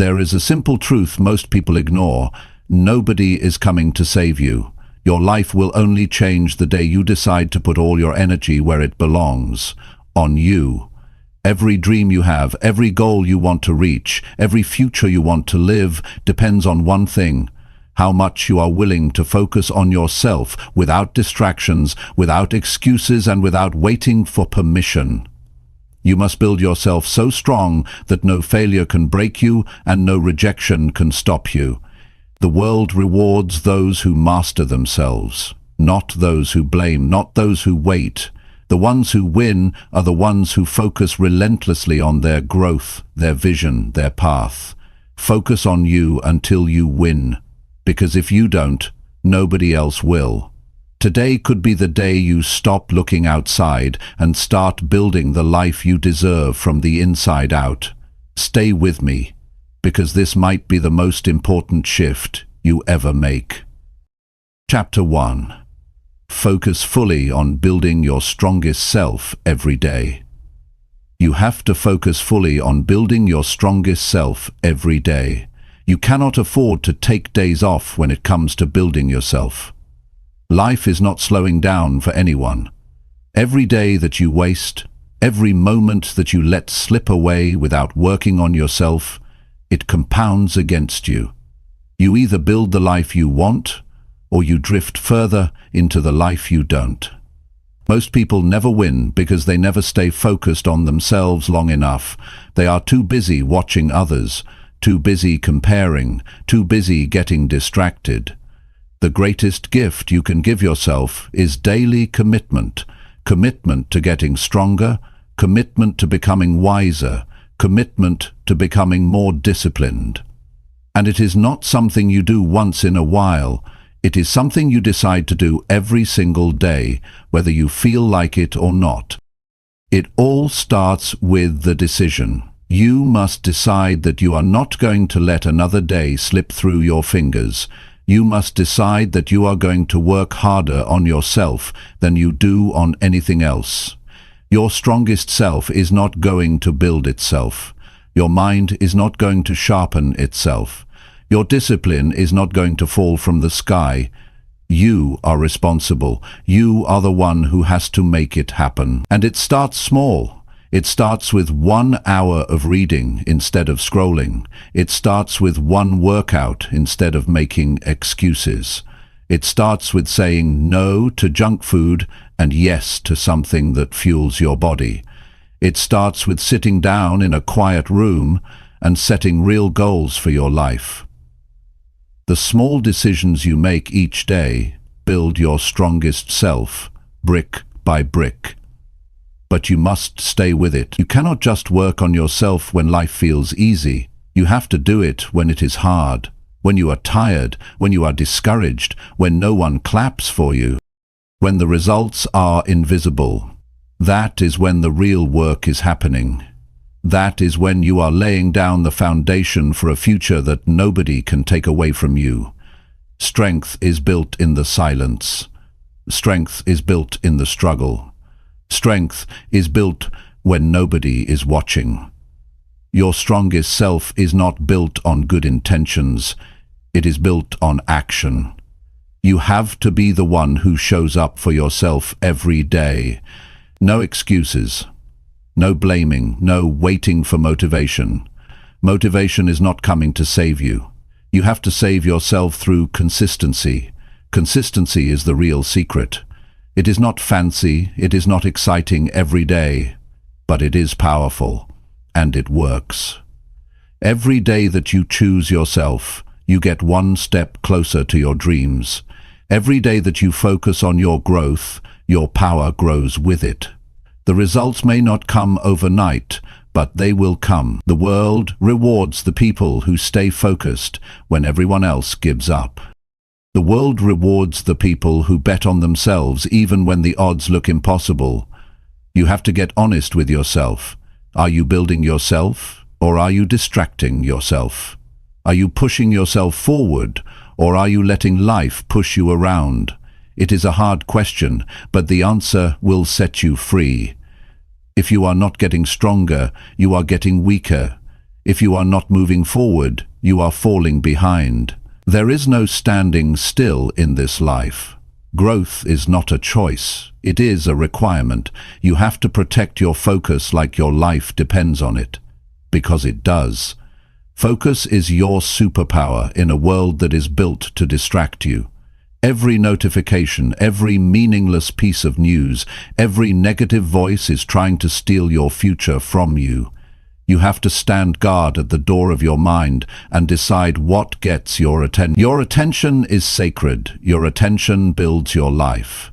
There is a simple truth most people ignore. Nobody is coming to save you. Your life will only change the day you decide to put all your energy where it belongs, on you. Every dream you have, every goal you want to reach, every future you want to live depends on one thing: how much you are willing to focus on yourself without distractions, without excuses, and without waiting for permission. You must build yourself so strong that no failure can break you and no rejection can stop you. The world rewards those who master themselves, not those who blame, not those who wait. The ones who win are the ones who focus relentlessly on their growth, their vision, their path. Focus on you until you win, because if you don't, nobody else will. Today could be the day you stop looking outside and start building the life you deserve from the inside out. Stay with me, because this might be the most important shift you ever make. Chapter 1. Focus fully on building your strongest self every day. You have to focus fully on building your strongest self every day. You cannot afford to take days off when it comes to building yourself. Life is not slowing down for anyone. Every day that you waste, every moment that you let slip away without working on yourself, it compounds against you. You either build the life you want, or you drift further into the life you don't. Most people never win because they never stay focused on themselves long enough. They are too busy watching others, too busy comparing, too busy getting distracted. The greatest gift you can give yourself is daily commitment. Commitment to getting stronger, commitment to becoming wiser, commitment to becoming more disciplined. And it is not something you do once in a while. It is something you decide to do every single day, whether you feel like it or not. It all starts with the decision. You must decide that you are not going to let another day slip through your fingers. You must decide that you are going to work harder on yourself than you do on anything else. Your strongest self is not going to build itself. Your mind is not going to sharpen itself. Your discipline is not going to fall from the sky. You are responsible. You are the one who has to make it happen. And it starts small. It starts with 1 hour of reading instead of scrolling. It starts with one workout instead of making excuses. It starts with saying no to junk food and yes to something that fuels your body. It starts with sitting down in a quiet room and setting real goals for your life. The small decisions you make each day build your strongest self, brick by brick. But you must stay with it. You cannot just work on yourself when life feels easy. You have to do it when it is hard, when you are tired, when you are discouraged, when no one claps for you, when the results are invisible. That is when the real work is happening. That is when you are laying down the foundation for a future that nobody can take away from you. Strength is built in the silence. Strength is built in the struggle. Strength is built when nobody is watching. Your strongest self is not built on good intentions. It is built on action. You have to be the one who shows up for yourself every day. No excuses. No blaming. No waiting for motivation. Motivation is not coming to save you. You have to save yourself through consistency. Consistency is the real secret. It is not fancy, it is not exciting every day, but it is powerful, and it works. Every day that you choose yourself, you get one step closer to your dreams. Every day that you focus on your growth, your power grows with it. The results may not come overnight, but they will come. The world rewards the people who stay focused when everyone else gives up. The world rewards the people who bet on themselves even when the odds look impossible. You have to get honest with yourself. Are you building yourself, or are you distracting yourself? Are you pushing yourself forward, or are you letting life push you around? It is a hard question, but the answer will set you free. If you are not getting stronger, you are getting weaker. If you are not moving forward, you are falling behind. There is no standing still in this life. Growth is not a choice. It is a requirement. You have to protect your focus like your life depends on it. Because it does. Focus is your superpower in a world that is built to distract you. Every notification, every meaningless piece of news, every negative voice is trying to steal your future from you. You have to stand guard at the door of your mind and decide what gets your attention. Your attention is sacred. Your attention builds your life.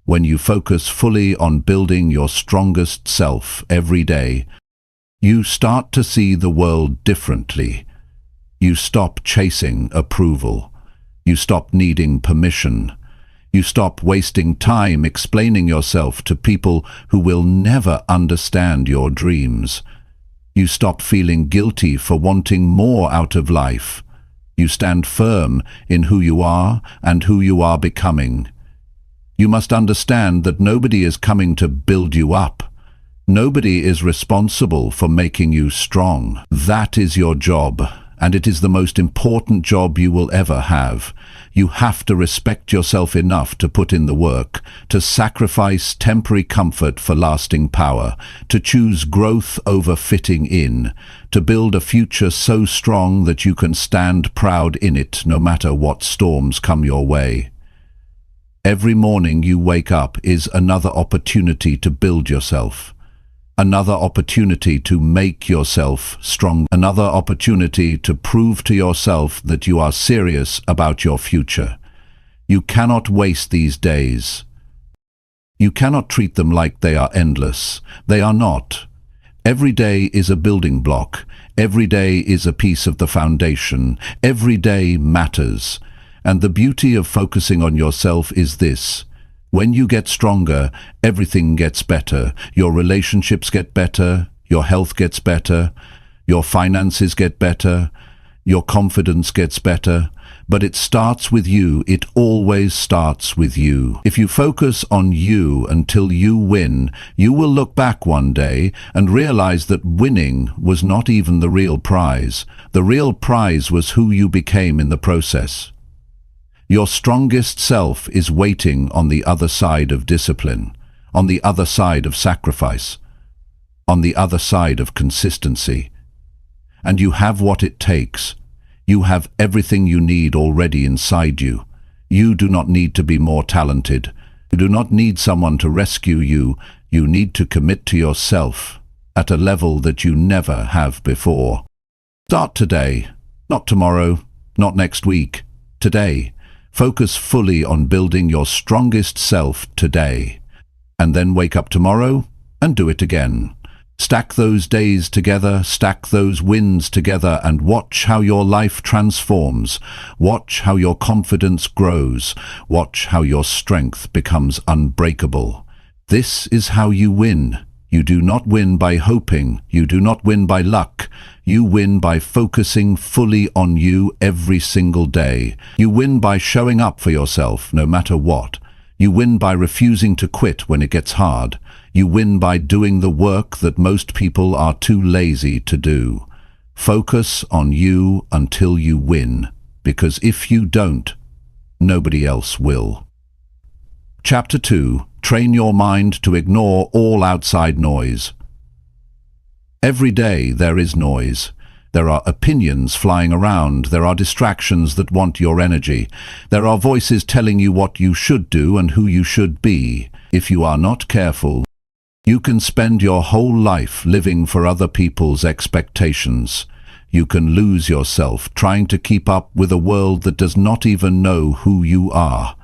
When you focus fully on building your strongest self every day, you start to see the world differently. You stop chasing approval. You stop needing permission. You stop wasting time explaining yourself to people who will never understand your dreams. You stop feeling guilty for wanting more out of life. You stand firm in who you are and who you are becoming. You must understand that nobody is coming to build you up. Nobody is responsible for making you strong. That is your job, and it is the most important job you will ever have. You have to respect yourself enough to put in the work, to sacrifice temporary comfort for lasting power, to choose growth over fitting in, to build a future so strong that you can stand proud in it no matter what storms come your way. Every morning you wake up is another opportunity to build yourself. Another opportunity to make yourself strong. Another opportunity to prove to yourself that you are serious about your future. You cannot waste these days. You cannot treat them like they are endless. They are not. Every day is a building block. Every day is a piece of the foundation. Every day matters. And the beauty of focusing on yourself is this. When you get stronger, everything gets better. Your relationships get better, your health gets better, your finances get better, your confidence gets better. But it starts with you. It always starts with you. If you focus on you until you win, you will look back one day and realize that winning was not even the real prize. The real prize was who you became in the process. Your strongest self is waiting on the other side of discipline, on the other side of sacrifice, on the other side of consistency. And you have what it takes. You have everything you need already inside you. You do not need to be more talented. You do not need someone to rescue you. You need to commit to yourself at a level that you never have before. Start today, not tomorrow, not next week, today. Focus fully on building your strongest self today. And then wake up tomorrow and do it again. Stack those days together, stack those wins together, and watch how your life transforms. Watch how your confidence grows. Watch how your strength becomes unbreakable. This is how you win. You do not win by hoping. You do not win by luck. You win by focusing fully on you every single day. You win by showing up for yourself no matter what. You win by refusing to quit when it gets hard. You win by doing the work that most people are too lazy to do. Focus on you until you win, because if you don't, nobody else will. Chapter 2. Train your mind to ignore all outside noise. Every day there is noise. There are opinions flying around. There are distractions that want your energy. There are voices telling you what you should do and who you should be. If you are not careful, you can spend your whole life living for other people's expectations. You can lose yourself trying to keep up with a world that does not even know who you are.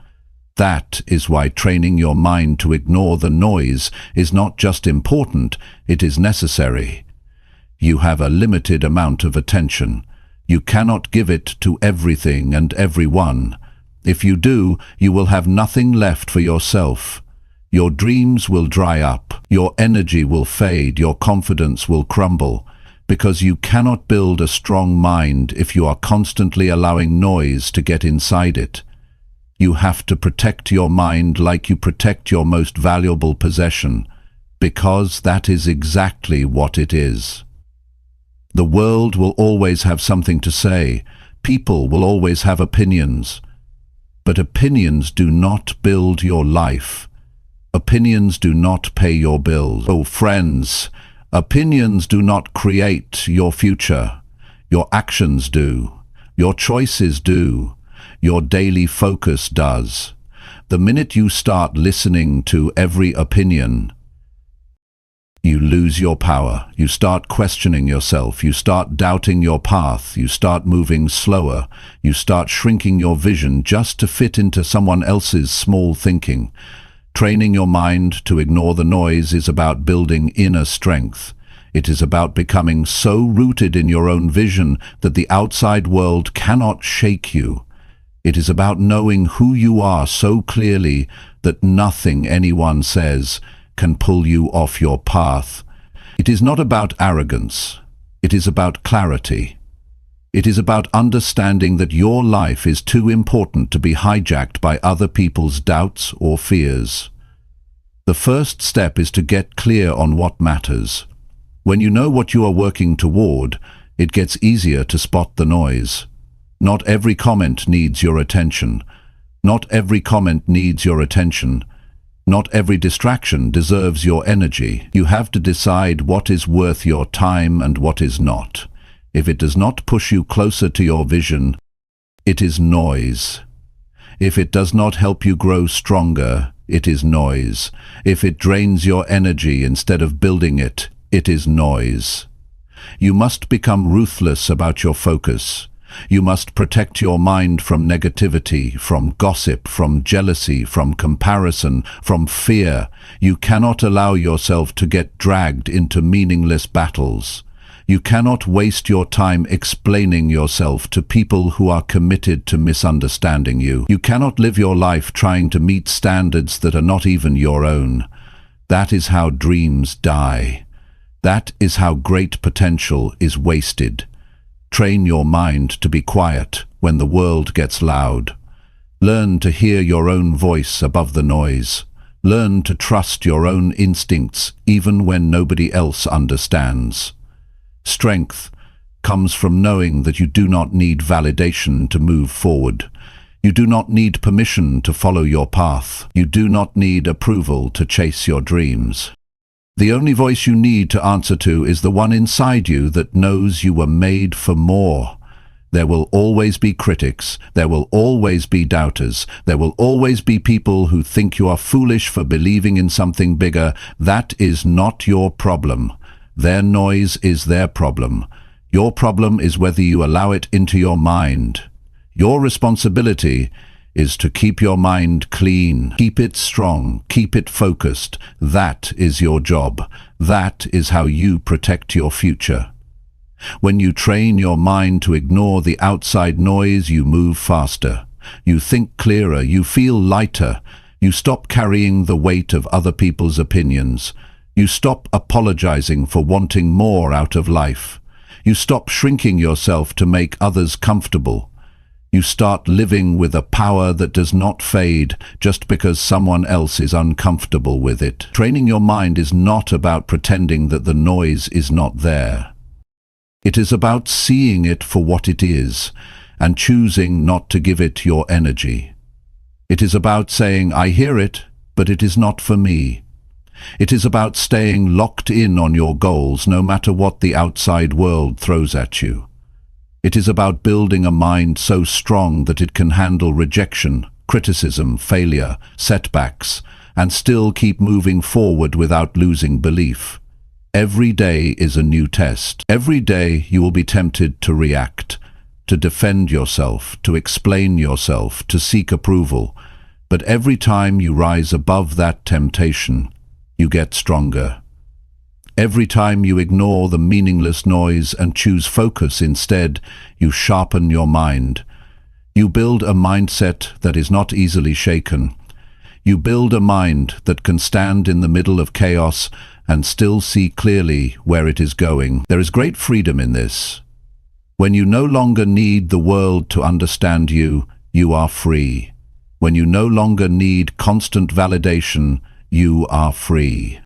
That is why training your mind to ignore the noise is not just important, it is necessary. You have a limited amount of attention. You cannot give it to everything and everyone. If you do, you will have nothing left for yourself. Your dreams will dry up, your energy will fade, your confidence will crumble, because you cannot build a strong mind if you are constantly allowing noise to get inside it. You have to protect your mind like you protect your most valuable possession, because that is exactly what it is. The world will always have something to say. People will always have opinions. But opinions do not build your life. Opinions do not pay your bills. Oh, friends, opinions do not create your future. Your actions do. Your choices do. Your daily focus does. The minute you start listening to every opinion, you lose your power. You start questioning yourself. You start doubting your path. You start moving slower. You start shrinking your vision just to fit into someone else's small thinking. Training your mind to ignore the noise is about building inner strength. It is about becoming so rooted in your own vision that the outside world cannot shake you. It is about knowing who you are so clearly that nothing anyone says can pull you off your path. It is not about arrogance. It is about clarity. It is about understanding that your life is too important to be hijacked by other people's doubts or fears. The first step is to get clear on what matters. When you know what you are working toward, it gets easier to spot the noise. Not every comment needs your attention. Not every comment needs your attention. Not every distraction deserves your energy. You have to decide what is worth your time and what is not. If it does not push you closer to your vision, it is noise. If it does not help you grow stronger, it is noise. If it drains your energy instead of building it, it is noise. You must become ruthless about your focus. You must protect your mind from negativity, from gossip, from jealousy, from comparison, from fear. You cannot allow yourself to get dragged into meaningless battles. You cannot waste your time explaining yourself to people who are committed to misunderstanding you. You cannot live your life trying to meet standards that are not even your own. That is how dreams die. That is how great potential is wasted. Train your mind to be quiet when the world gets loud. Learn to hear your own voice above the noise. Learn to trust your own instincts even when nobody else understands. Strength comes from knowing that you do not need validation to move forward. You do not need permission to follow your path. You do not need approval to chase your dreams. The only voice you need to answer to is the one inside you that knows you were made for more. There will always be critics. There will always be doubters. There will always be people who think you are foolish for believing in something bigger. That is not your problem. Their noise is their problem. Your problem is whether you allow it into your mind. Your responsibility is to keep your mind clean, keep it strong, keep it focused. That is your job. That is how you protect your future. When you train your mind to ignore the outside noise, you move faster. You think clearer, you feel lighter. You stop carrying the weight of other people's opinions. You stop apologizing for wanting more out of life. You stop shrinking yourself to make others comfortable. You start living with a power that does not fade just because someone else is uncomfortable with it. Training your mind is not about pretending that the noise is not there. It is about seeing it for what it is and choosing not to give it your energy. It is about saying, I hear it, but it is not for me. It is about staying locked in on your goals no matter what the outside world throws at you. It is about building a mind so strong that it can handle rejection, criticism, failure, setbacks, and still keep moving forward without losing belief. Every day is a new test. Every day you will be tempted to react, to defend yourself, to explain yourself, to seek approval. But every time you rise above that temptation, you get stronger. Every time you ignore the meaningless noise and choose focus instead, you sharpen your mind. You build a mindset that is not easily shaken. You build a mind that can stand in the middle of chaos and still see clearly where it is going. There is great freedom in this. When you no longer need the world to understand you, you are free. When you no longer need constant validation, you are free.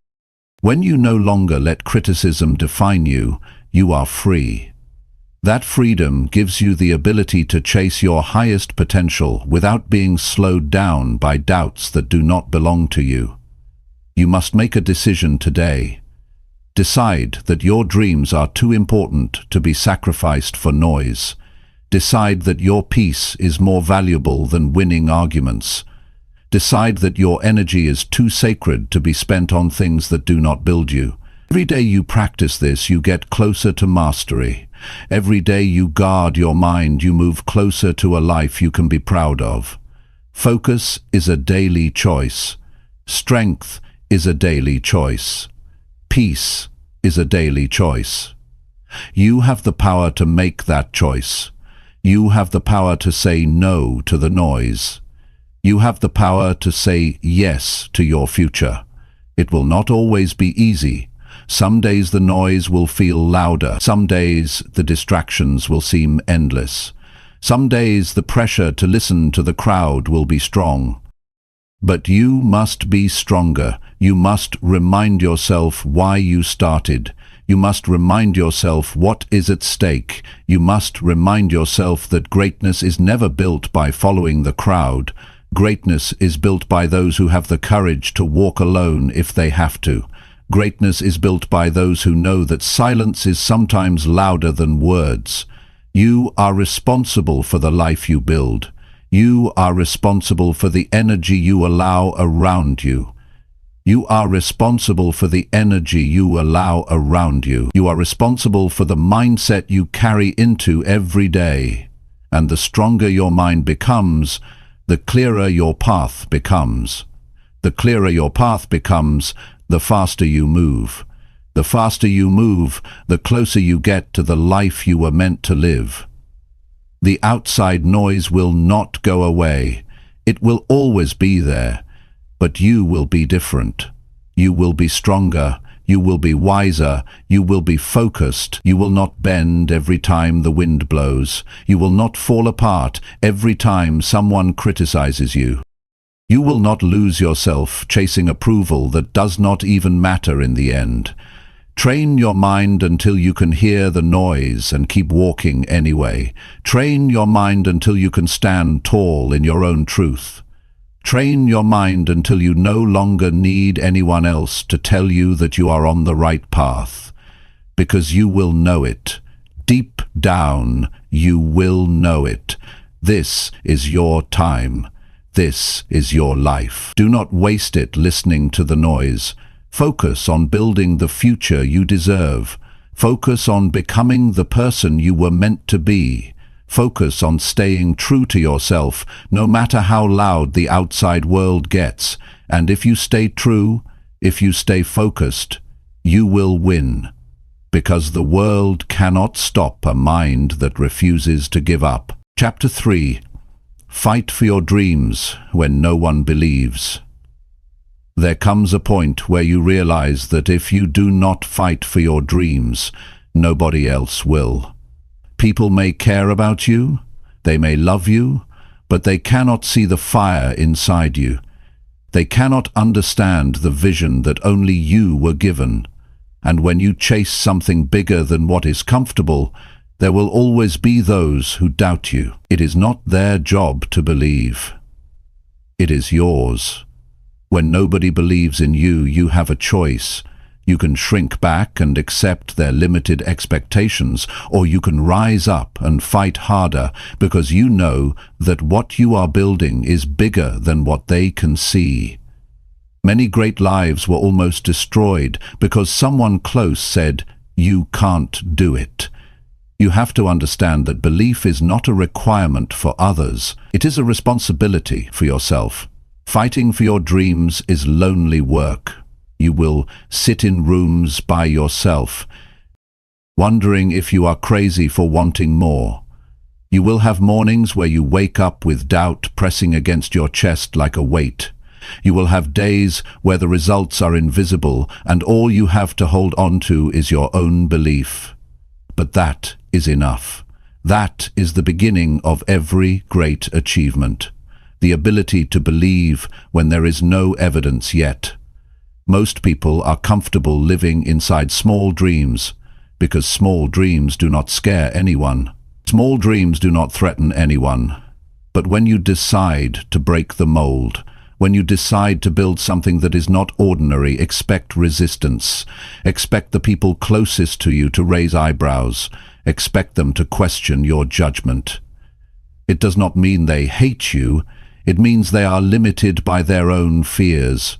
When you no longer let criticism define you, you are free. That freedom gives you the ability to chase your highest potential without being slowed down by doubts that do not belong to you. You must make a decision today. Decide that your dreams are too important to be sacrificed for noise. Decide that your peace is more valuable than winning arguments. Decide that your energy is too sacred to be spent on things that do not build you. Every day you practice this, you get closer to mastery. Every day you guard your mind, you move closer to a life you can be proud of. Focus is a daily choice. Strength is a daily choice. Peace is a daily choice. You have the power to make that choice. You have the power to say no to the noise. You have the power to say yes to your future. It will not always be easy. Some days the noise will feel louder. Some days the distractions will seem endless. Some days the pressure to listen to the crowd will be strong. But you must be stronger. You must remind yourself why you started. You must remind yourself what is at stake. You must remind yourself that greatness is never built by following the crowd. Greatness is built by those who have the courage to walk alone if they have to. Greatness is built by those who know that silence is sometimes louder than words. You are responsible for the life you build. You are responsible for the energy you allow around you. You are responsible for the energy you allow around you. You are responsible for the mindset you carry into every day. And the stronger your mind becomes, the clearer your path becomes. The clearer your path becomes, the faster you move. The faster you move, the closer you get to the life you were meant to live. The outside noise will not go away. It will always be there. But you will be different. You will be stronger. You will be wiser. You will be focused. You will not bend every time the wind blows. You will not fall apart every time someone criticizes you. You will not lose yourself chasing approval that does not even matter in the end. Train your mind until you can hear the noise and keep walking anyway. Train your mind until you can stand tall in your own truth. Train your mind until you no longer need anyone else to tell you that you are on the right path. Because you will know it. Deep down, you will know it. This is your time. This is your life. Do not waste it listening to the noise. Focus on building the future you deserve. Focus on becoming the person you were meant to be. Focus on staying true to yourself, no matter how loud the outside world gets. And if you stay true, if you stay focused, you will win. Because the world cannot stop a mind that refuses to give up. Chapter 3. Fight for your dreams when no one believes. There comes a point where you realize that if you do not fight for your dreams, nobody else will. People may care about you, they may love you, but they cannot see the fire inside you. They cannot understand the vision that only you were given. And when you chase something bigger than what is comfortable, there will always be those who doubt you. It is not their job to believe. It is yours. When nobody believes in you, you have a choice. You can shrink back and accept their limited expectations, or you can rise up and fight harder because you know that what you are building is bigger than what they can see. Many great lives were almost destroyed because someone close said, "You can't do it." You have to understand that belief is not a requirement for others. It is a responsibility for yourself. Fighting for your dreams is lonely work. You will sit in rooms by yourself, wondering if you are crazy for wanting more. You will have mornings where you wake up with doubt pressing against your chest like a weight. You will have days where the results are invisible and all you have to hold on to is your own belief. But that is enough. That is the beginning of every great achievement. The ability to believe when there is no evidence yet. Most people are comfortable living inside small dreams. because small dreams do not scare anyone. Small dreams do not threaten anyone. But when you decide to break the mold, when you decide to build something that is not ordinary, expect resistance. Expect the people closest to you to raise eyebrows. Expect them to question your judgment. It does not mean they hate you. It means they are limited by their own fears.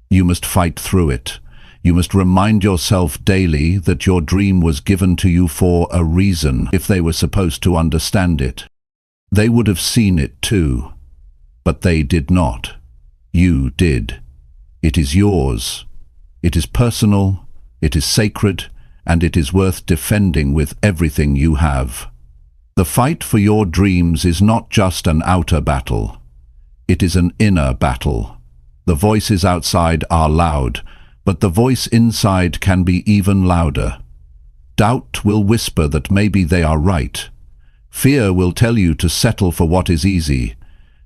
You must fight through it. You must remind yourself daily that your dream was given to you for a reason. If they were supposed to understand it, they would have seen it too. But they did not. You did. It is yours. It is personal, it is sacred, and it is worth defending with everything you have. The fight for your dreams is not just an outer battle. It is an inner battle. The voices outside are loud, but the voice inside can be even louder. Doubt will whisper that maybe they are right. Fear will tell you to settle for what is easy.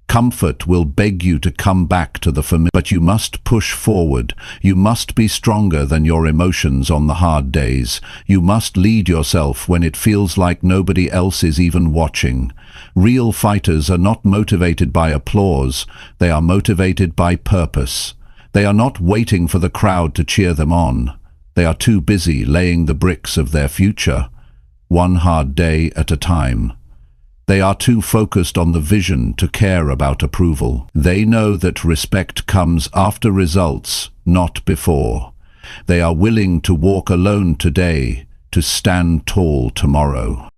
Comfort will beg you to come back to the familiar. But you must push forward. You must be stronger than your emotions on the hard days. You must lead yourself when it feels like nobody else is even watching. Real fighters are not motivated by applause. They are motivated by purpose. They are not waiting for the crowd to cheer them on. They are too busy laying the bricks of their future, one hard day at a time. They are too focused on the vision to care about approval. They know that respect comes after results, not before. They are willing to walk alone today, to stand tall tomorrow.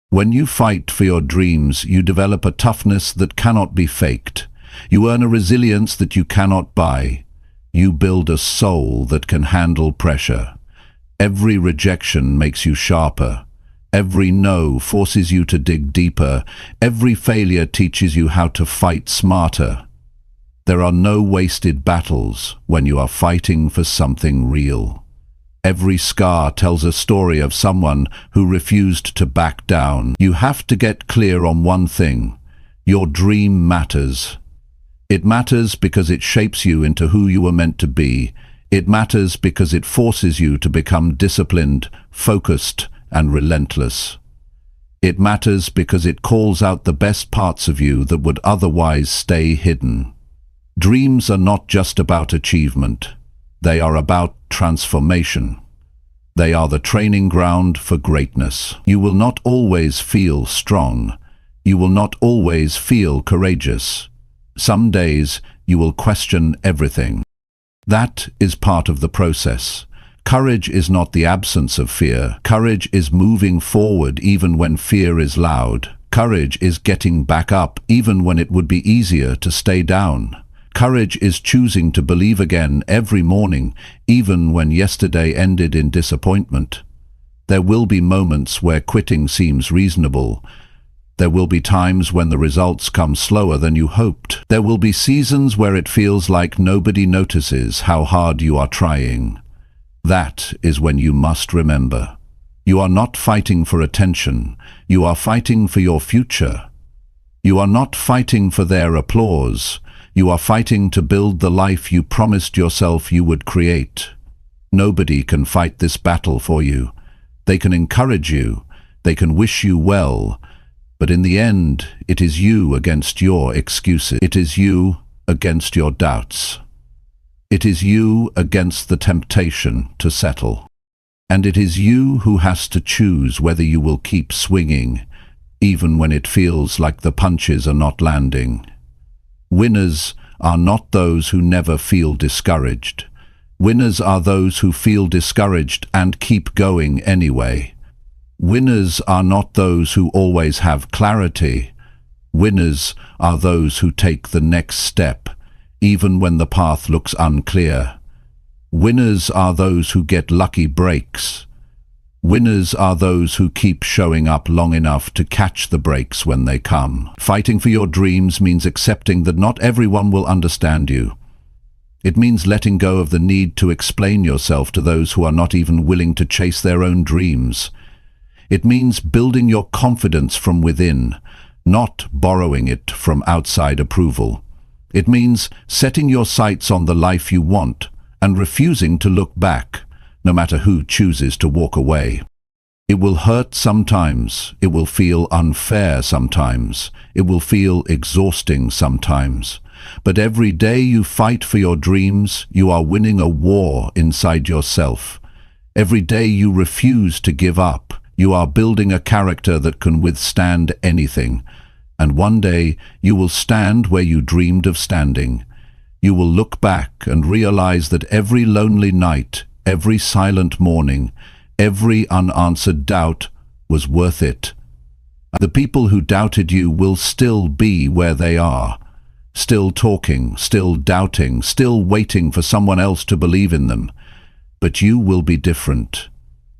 When you fight for your dreams, you develop a toughness that cannot be faked. You earn a resilience that you cannot buy. You build a soul that can handle pressure. Every rejection makes you sharper. Every no forces you to dig deeper. Every failure teaches you how to fight smarter. There are no wasted battles when you are fighting for something real. Every scar tells a story of someone who refused to back down. You have to get clear on one thing. Your dream matters. It matters because it shapes you into who you were meant to be. It matters because it forces you to become disciplined, focused, and relentless. It matters because it calls out the best parts of you that would otherwise stay hidden. Dreams are not just about achievement. They are about transformation. They are the training ground for greatness. You will not always feel strong. You will not always feel courageous. Some days you will question everything. That is part of the process. Courage is not the absence of fear. Courage is moving forward even when fear is loud. Courage is getting back up even when it would be easier to stay down. Courage is choosing to believe again every morning, even when yesterday ended in disappointment. There will be moments where quitting seems reasonable. There will be times when the results come slower than you hoped. There will be seasons where it feels like nobody notices how hard you are trying. That is when you must remember. You are not fighting for attention. You are fighting for your future. You are not fighting for their applause. You are fighting to build the life you promised yourself you would create. Nobody can fight this battle for you. They can encourage you. They can wish you well. But in the end, it is you against your excuses. It is you against your doubts. It is you against the temptation to settle. And it is you who has to choose whether you will keep swinging, even when it feels like the punches are not landing. Winners are not those who never feel discouraged. Winners are those who feel discouraged and keep going anyway. Winners are not those who always have clarity. Winners are those who take the next step, even when the path looks unclear. Winners are those who get lucky breaks. Winners are those who keep showing up long enough to catch the breaks when they come. Fighting for your dreams means accepting that not everyone will understand you. It means letting go of the need to explain yourself to those who are not even willing to chase their own dreams. It means building your confidence from within, not borrowing it from outside approval. It means setting your sights on the life you want and refusing to look back, no matter who chooses to walk away. It will hurt sometimes. It will feel unfair sometimes. It will feel exhausting sometimes. But every day you fight for your dreams, you are winning a war inside yourself. Every day you refuse to give up, you are building a character that can withstand anything. And one day you will stand where you dreamed of standing. You will look back and realize that every lonely night, every silent morning, every unanswered doubt was worth it. The people who doubted you will still be where they are, still talking, still doubting, still waiting for someone else to believe in them. But you will be different.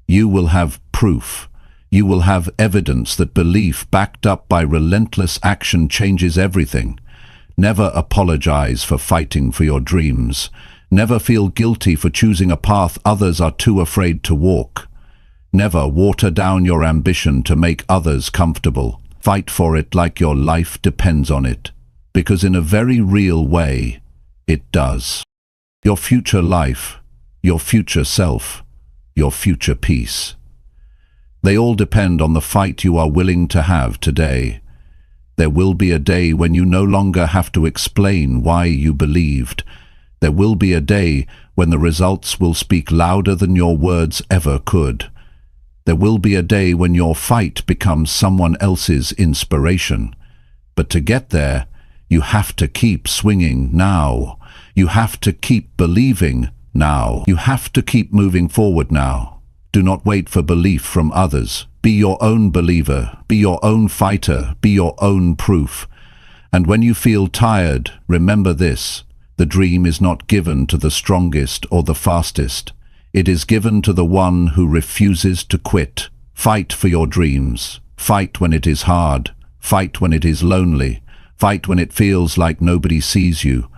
You will have proof. You will have evidence that belief backed up by relentless action changes everything. Never apologize for fighting for your dreams. Never feel guilty for choosing a path others are too afraid to walk. Never water down your ambition to make others comfortable. Fight for it like your life depends on it, because in a very real way, it does. Your future life, your future self, your future peace. They all depend on the fight you are willing to have today. There will be a day when you no longer have to explain why you believed. There will be a day when the results will speak louder than your words ever could. There will be a day when your fight becomes someone else's inspiration. But to get there, you have to keep swinging now. You have to keep believing now. You have to keep moving forward now. Do not wait for belief from others. Be your own believer. Be your own fighter. Be your own proof. And when you feel tired, remember this: the dream is not given to the strongest or the fastest. It is given to the one who refuses to quit. Fight for your dreams. Fight when it is hard. Fight when it is lonely. Fight when it feels like nobody sees you.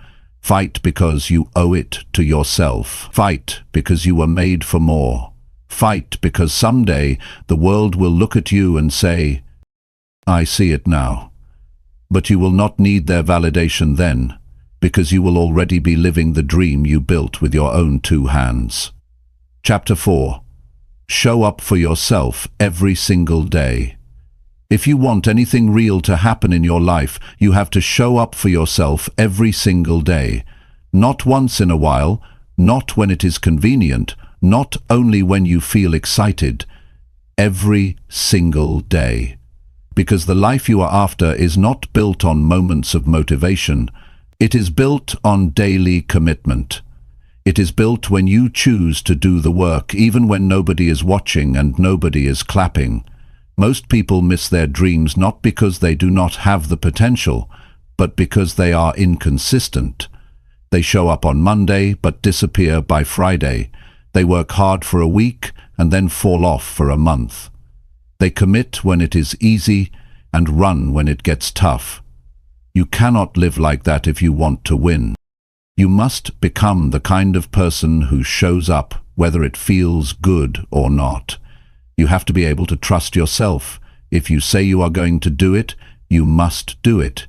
Fight because you owe it to yourself. Fight because you were made for more. Fight because someday the world will look at you and say, "I see it now." But you will not need their validation then, because you will already be living the dream you built with your own 2 hands. Chapter 4. Show up for yourself every single day. If you want anything real to happen in your life, you have to show up for yourself every single day. Not once in a while, not when it is convenient, not only when you feel excited. Every single day. Because the life you are after is not built on moments of motivation. It is built on daily commitment. It is built when you choose to do the work, even when nobody is watching and nobody is clapping. Most people miss their dreams not because they do not have the potential, but because they are inconsistent. They show up on Monday but disappear by Friday. They work hard for a week and then fall off for a month. They commit when it is easy and run when it gets tough. You cannot live like that if you want to win. You must become the kind of person who shows up whether it feels good or not. You have to be able to trust yourself. If you say you are going to do it, you must do it.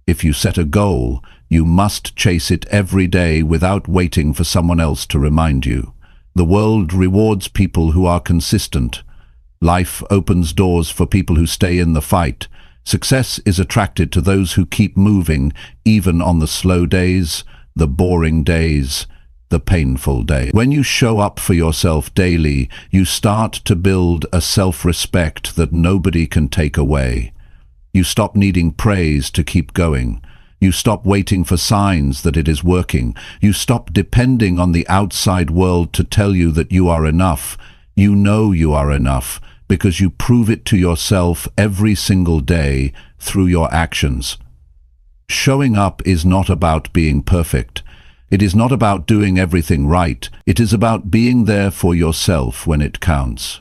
If you set a goal, you must chase it every day without waiting for someone else to remind you. The world rewards people who are consistent. Life opens doors for people who stay in the fight. Success is attracted to those who keep moving, even on the slow days, the boring days, the painful days. When you show up for yourself daily, you start to build a self-respect that nobody can take away. You stop needing praise to keep going. You stop waiting for signs that it is working. You stop depending on the outside world to tell you that you are enough. You know you are enough because you prove it to yourself every single day through your actions. Showing up is not about being perfect. It is not about doing everything right. It is about being there for yourself when it counts.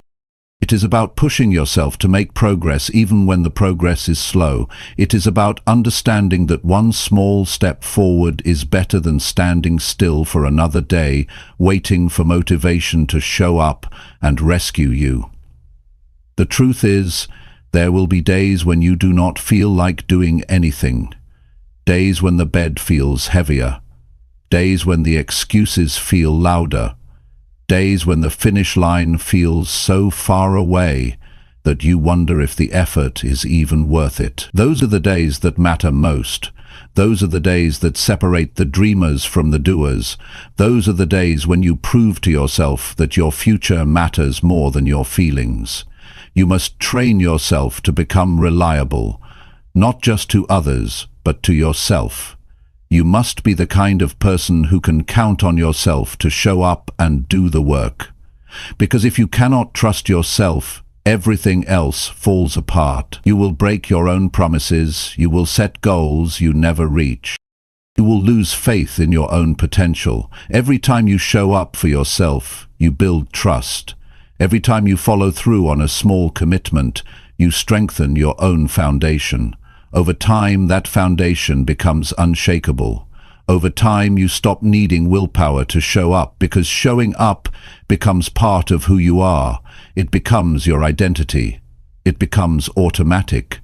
It is about pushing yourself to make progress even when the progress is slow. It is about understanding that one small step forward is better than standing still for another day, waiting for motivation to show up and rescue you. The truth is, there will be days when you do not feel like doing anything. Days when the bed feels heavier. Days when the excuses feel louder. Days when the finish line feels so far away that you wonder if the effort is even worth it. Those are the days that matter most. Those are the days that separate the dreamers from the doers. Those are the days when you prove to yourself that your future matters more than your feelings. You must train yourself to become reliable, not just to others, but to yourself. You must be the kind of person who can count on yourself to show up and do the work. Because if you cannot trust yourself, everything else falls apart. You will break your own promises, you will set goals you never reach. You will lose faith in your own potential. Every time you show up for yourself, you build trust. Every time you follow through on a small commitment, you strengthen your own foundation. Over time, that foundation becomes unshakable. Over time, you stop needing willpower to show up, because showing up becomes part of who you are. It becomes your identity. It becomes automatic.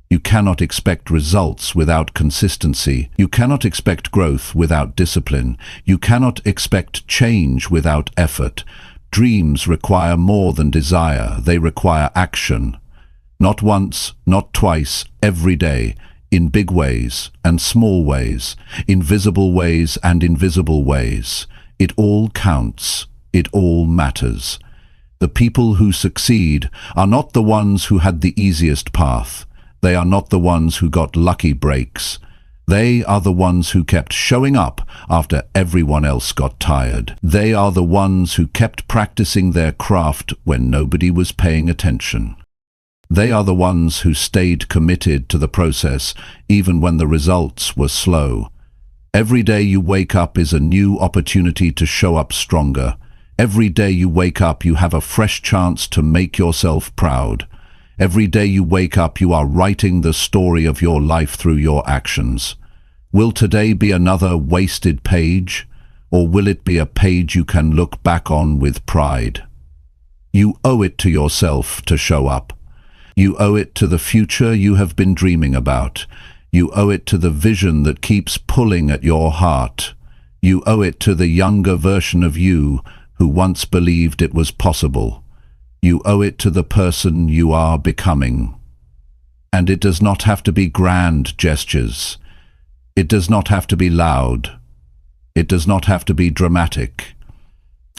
You cannot expect results without consistency. You cannot expect growth without discipline. You cannot expect change without effort. Dreams require more than desire. They require action. Not once, not twice, every day, in big ways and small ways, in visible ways and invisible ways. It all counts. It all matters. The people who succeed are not the ones who had the easiest path. They are not the ones who got lucky breaks. They are the ones who kept showing up after everyone else got tired. They are the ones who kept practicing their craft when nobody was paying attention. They are the ones who stayed committed to the process even when the results were slow. Every day you wake up is a new opportunity to show up stronger. Every day you wake up, you have a fresh chance to make yourself proud. Every day you wake up, you are writing the story of your life through your actions. Will today be another wasted page, or will it be a page you can look back on with pride? You owe it to yourself to show up. You owe it to the future you have been dreaming about. You owe it to the vision that keeps pulling at your heart. You owe it to the younger version of you who once believed it was possible. You owe it to the person you are becoming. And it does not have to be grand gestures. It does not have to be loud. It does not have to be dramatic.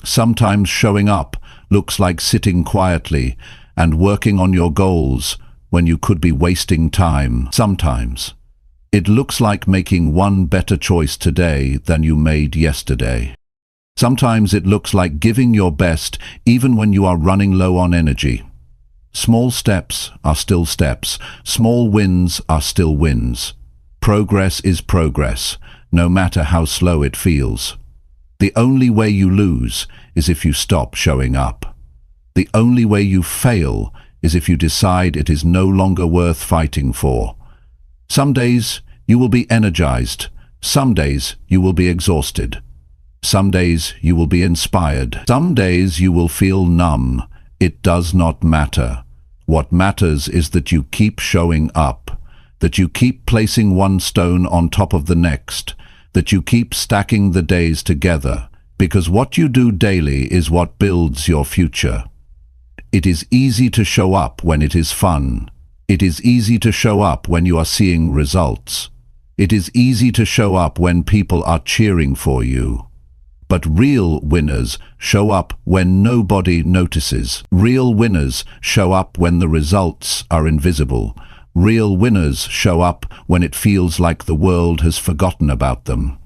Sometimes showing up looks like sitting quietly and working on your goals when you could be wasting time. Sometimes it looks like making one better choice today than you made yesterday. Sometimes it looks like giving your best even when you are running low on energy. Small steps are still steps. Small wins are still wins. Progress is progress, no matter how slow it feels. The only way you lose is if you stop showing up. The only way you fail is if you decide it is no longer worth fighting for. Some days you will be energized. Some days you will be exhausted. Some days you will be inspired. Some days you will feel numb. It does not matter. What matters is that you keep showing up, that you keep placing one stone on top of the next, that you keep stacking the days together, because what you do daily is what builds your future. It is easy to show up when it is fun. It is easy to show up when you are seeing results. It is easy to show up when people are cheering for you. But real winners show up when nobody notices. Real winners show up when the results are invisible. Real winners show up when it feels like the world has forgotten about them.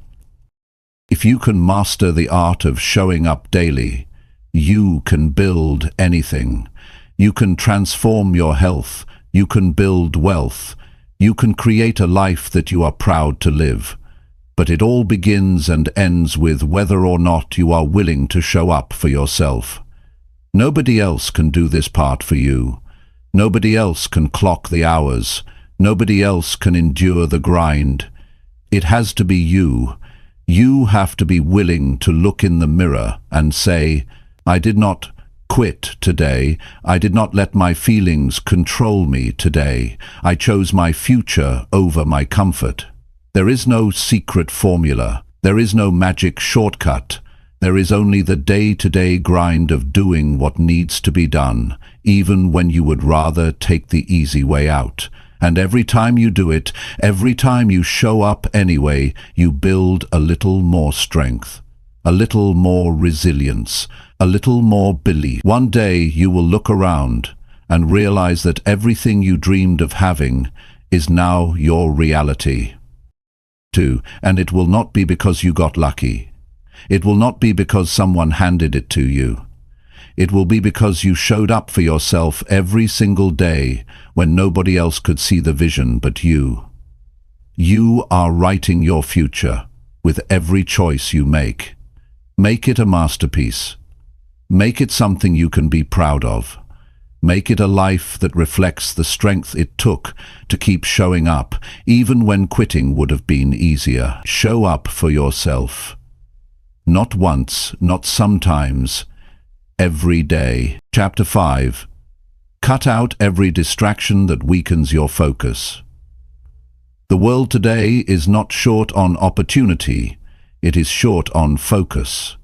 If you can master the art of showing up daily, you can build anything. You can transform your health. You can build wealth. You can create a life that you are proud to live. But it all begins and ends with whether or not you are willing to show up for yourself. Nobody else can do this part for you. Nobody else can clock the hours. Nobody else can endure the grind. It has to be you. You have to be willing to look in the mirror and say, I did not quit today. I did not let my feelings control me today. I chose my future over my comfort. There is no secret formula. There is no magic shortcut. There is only the day-to-day grind of doing what needs to be done, even when you would rather take the easy way out. And every time you do it, every time you show up anyway, you build a little more strength, a little more resilience, a little more belief. One day you will look around and realize that everything you dreamed of having is now your reality. 2. And it will not be because you got lucky. It will not be because someone handed it to you. It will be because you showed up for yourself every single day when nobody else could see the vision but you. You are writing your future with every choice you make. Make it a masterpiece. Make it something you can be proud of. Make it a life that reflects the strength it took to keep showing up, even when quitting would have been easier. Show up for yourself. Not once, not sometimes, every day. Chapter 5. Cut out every distraction that weakens your focus. The world today is not short on opportunity, it is short on focus.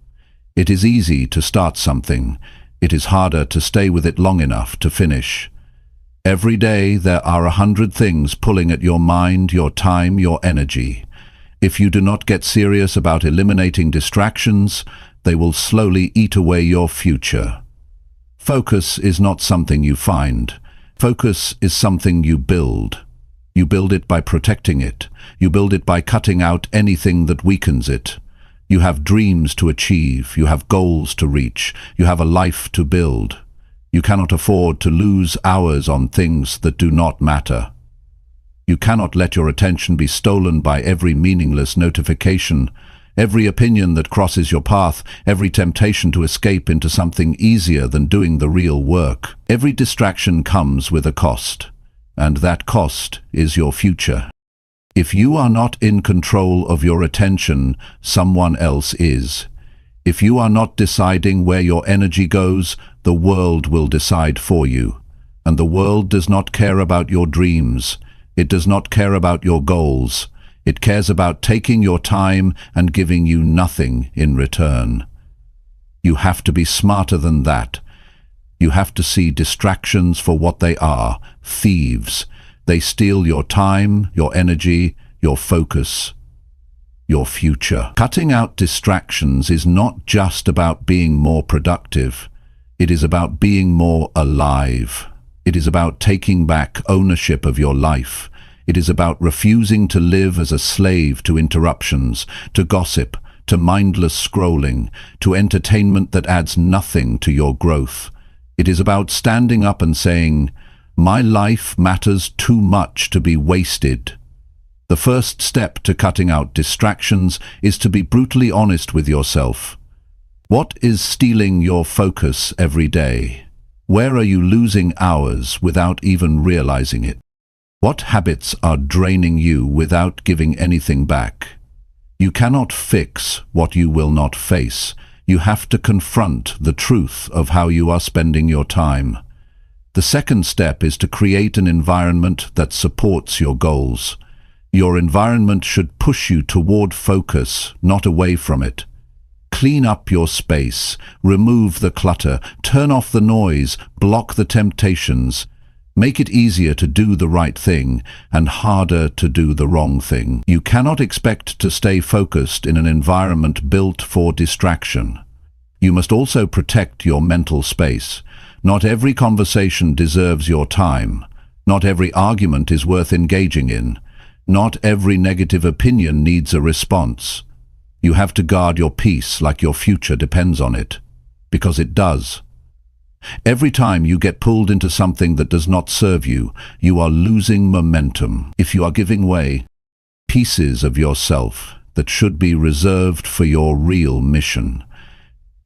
It is easy to start something, it is harder to stay with it long enough to finish. Every day there are 100 things pulling at your mind, your time, your energy. If you do not get serious about eliminating distractions, they will slowly eat away your future. Focus is not something you find. Focus is something you build. You build it by protecting it. You build it by cutting out anything that weakens it. You have dreams to achieve. You have goals to reach. You have a life to build. You cannot afford to lose hours on things that do not matter. You cannot let your attention be stolen by every meaningless notification, every opinion that crosses your path, every temptation to escape into something easier than doing the real work. Every distraction comes with a cost, and that cost is your future. If you are not in control of your attention, someone else is. If you are not deciding where your energy goes, the world will decide for you. And the world does not care about your dreams. It does not care about your goals. It cares about taking your time and giving you nothing in return. You have to be smarter than that. You have to see distractions for what they are, thieves. They steal your time, your energy, your focus, your future. Cutting out distractions is not just about being more productive. It is about being more alive. It is about taking back ownership of your life. It is about refusing to live as a slave to interruptions, to gossip, to mindless scrolling, to entertainment that adds nothing to your growth. It is about standing up and saying, "My life matters too much to be wasted." The first step to cutting out distractions is to be brutally honest with yourself. What is stealing your focus every day? Where are you losing hours without even realizing it? What habits are draining you without giving anything back? You cannot fix what you will not face. You have to confront the truth of how you are spending your time. The second step is to create an environment that supports your goals. Your environment should push you toward focus, not away from it. Clean up your space, remove the clutter, turn off the noise, block the temptations. Make it easier to do the right thing and harder to do the wrong thing. You cannot expect to stay focused in an environment built for distraction. You must also protect your mental space. Not every conversation deserves your time. Not every argument is worth engaging in. Not every negative opinion needs a response. You have to guard your peace like your future depends on it, because it does. Every time you get pulled into something that does not serve you, you are losing momentum. If you are giving away pieces of yourself that should be reserved for your real mission.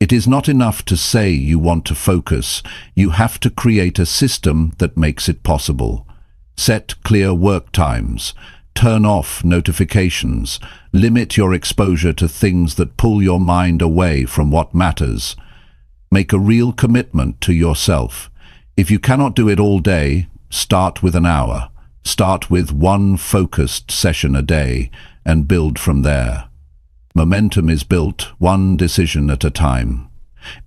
It is not enough to say you want to focus. You have to create a system that makes it possible. Set clear work times. Turn off notifications. Limit your exposure to things that pull your mind away from what matters. Make a real commitment to yourself. If you cannot do it all day, start with an hour. Start with one focused session a day and build from there. Momentum is built one decision at a time.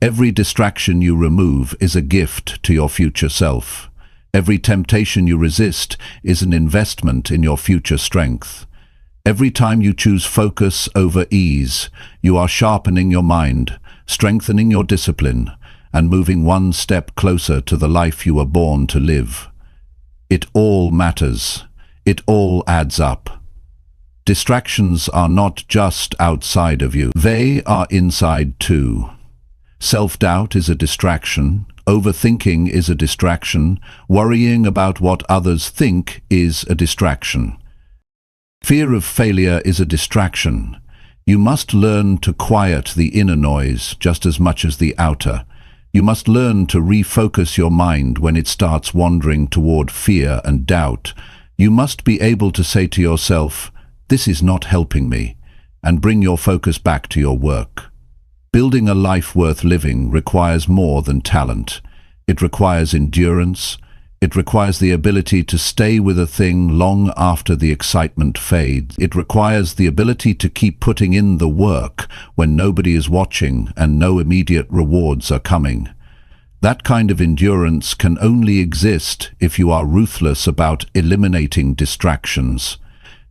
Every distraction you remove is a gift to your future self. Every temptation you resist is an investment in your future strength. Every time you choose focus over ease, you are sharpening your mind, strengthening your discipline, and moving one step closer to the life you were born to live. It all matters. It all adds up. Distractions are not just outside of you. They are inside too. Self-doubt is a distraction. Overthinking is a distraction. Worrying about what others think is a distraction. Fear of failure is a distraction. You must learn to quiet the inner noise just as much as the outer. You must learn to refocus your mind when it starts wandering toward fear and doubt. You must be able to say to yourself, "This is not helping me," and bring your focus back to your work. Building a life worth living requires more than talent. It requires endurance. It requires the ability to stay with a thing long after the excitement fades. It requires the ability to keep putting in the work when nobody is watching and no immediate rewards are coming. That kind of endurance can only exist if you are ruthless about eliminating distractions.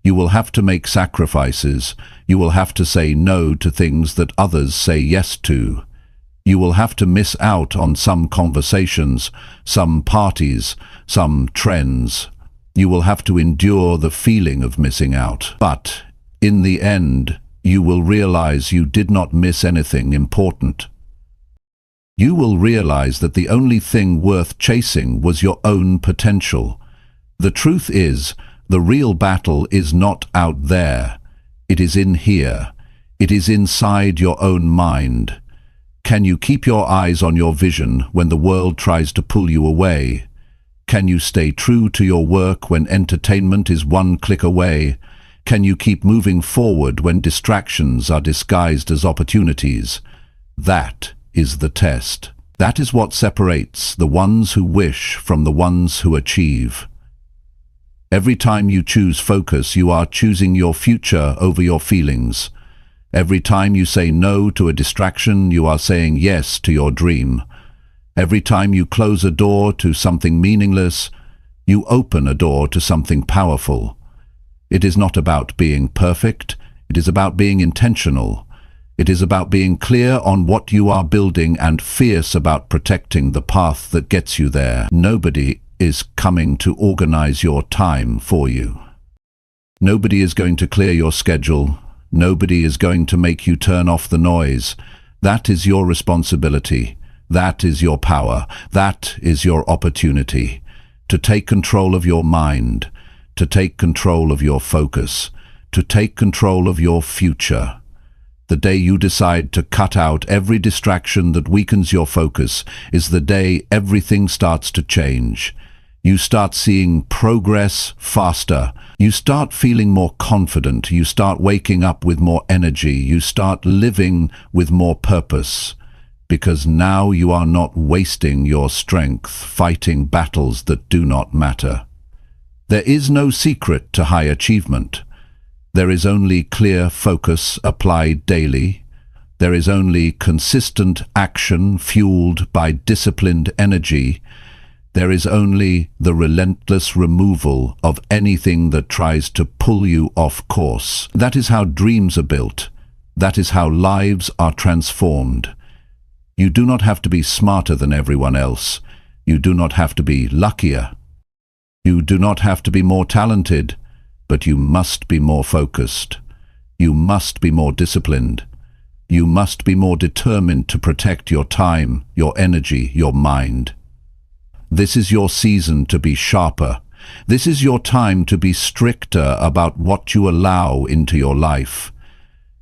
You will have to make sacrifices. You will have to say no to things that others say yes to. You will have to miss out on some conversations, some parties, some trends. You will have to endure the feeling of missing out. But, in the end, you will realize you did not miss anything important. You will realize that the only thing worth chasing was your own potential. The truth is, the real battle is not out there. It is in here. It is inside your own mind. Can you keep your eyes on your vision when the world tries to pull you away? Can you stay true to your work when entertainment is one click away? Can you keep moving forward when distractions are disguised as opportunities? That is the test. That is what separates the ones who wish from the ones who achieve. Every time you choose focus, you are choosing your future over your feelings. Every time you say no to a distraction, you are saying yes to your dream. Every time you close a door to something meaningless, you open a door to something powerful. It is not about being perfect. It is about being intentional. It is about being clear on what you are building and fierce about protecting the path that gets you there. Nobody is coming to organize your time for you. Nobody is going to clear your schedule. Nobody is going to make you turn off the noise. That is your responsibility. That is your power. That is your opportunity. To take control of your mind. To take control of your focus. To take control of your future. The day you decide to cut out every distraction that weakens your focus is the day everything starts to change. You start seeing progress faster. You start feeling more confident. You start waking up with more energy. You start living with more purpose. Because now you are not wasting your strength fighting battles that do not matter. There is no secret to high achievement. There is only clear focus applied daily. There is only consistent action fueled by disciplined energy. There is only the relentless removal of anything that tries to pull you off course. That is how dreams are built. That is how lives are transformed. You do not have to be smarter than everyone else. You do not have to be luckier. You do not have to be more talented, but you must be more focused. You must be more disciplined. You must be more determined to protect your time, your energy, your mind. This is your season to be sharper. This is your time to be stricter about what you allow into your life.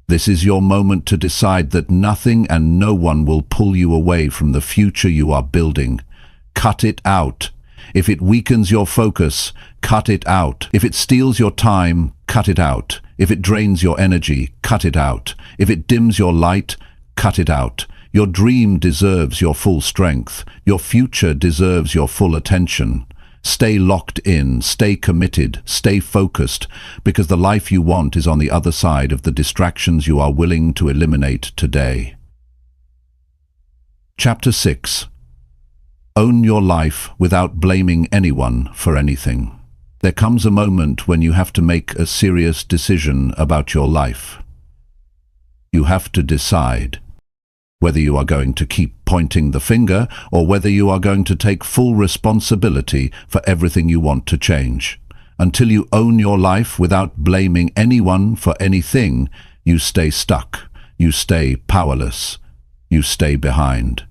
This is your moment to decide that nothing and no one will pull you away from the future you are building. Cut it out. If it weakens your focus, cut it out. If it steals your time, cut it out. If it drains your energy, cut it out. If it dims your light, cut it out. Your dream deserves your full strength. Your future deserves your full attention. Stay locked in, stay committed, stay focused, because the life you want is on the other side of the distractions you are willing to eliminate today. Chapter 6. Own your life without blaming anyone for anything. There comes a moment when you have to make a serious decision about your life. You have to decide whether you are going to keep pointing the finger or whether you are going to take full responsibility for everything you want to change. Until you own your life without blaming anyone for anything, you stay stuck, you stay powerless, you stay behind.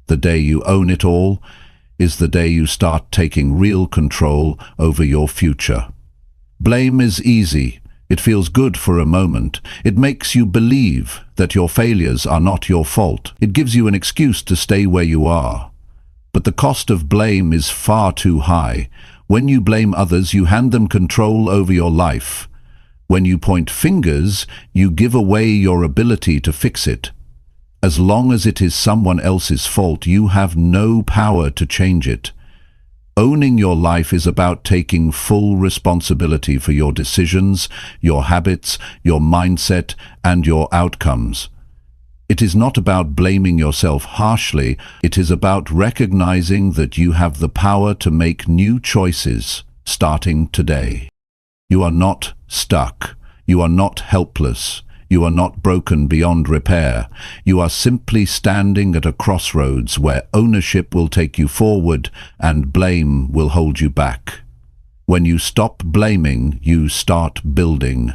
The day you own it all is the day you start taking real control over your future. Blame is easy. It feels good for a moment. It makes you believe that your failures are not your fault. It gives you an excuse to stay where you are. But the cost of blame is far too high. When you blame others, you hand them control over your life. When you point fingers, you give away your ability to fix it. As long as it is someone else's fault, you have no power to change it. Owning your life is about taking full responsibility for your decisions, your habits, your mindset, and your outcomes. It is not about blaming yourself harshly. It is about recognizing that you have the power to make new choices, starting today. You are not stuck. You are not helpless. You are not broken beyond repair. You are simply standing at a crossroads where ownership will take you forward and blame will hold you back. When you stop blaming, you start building.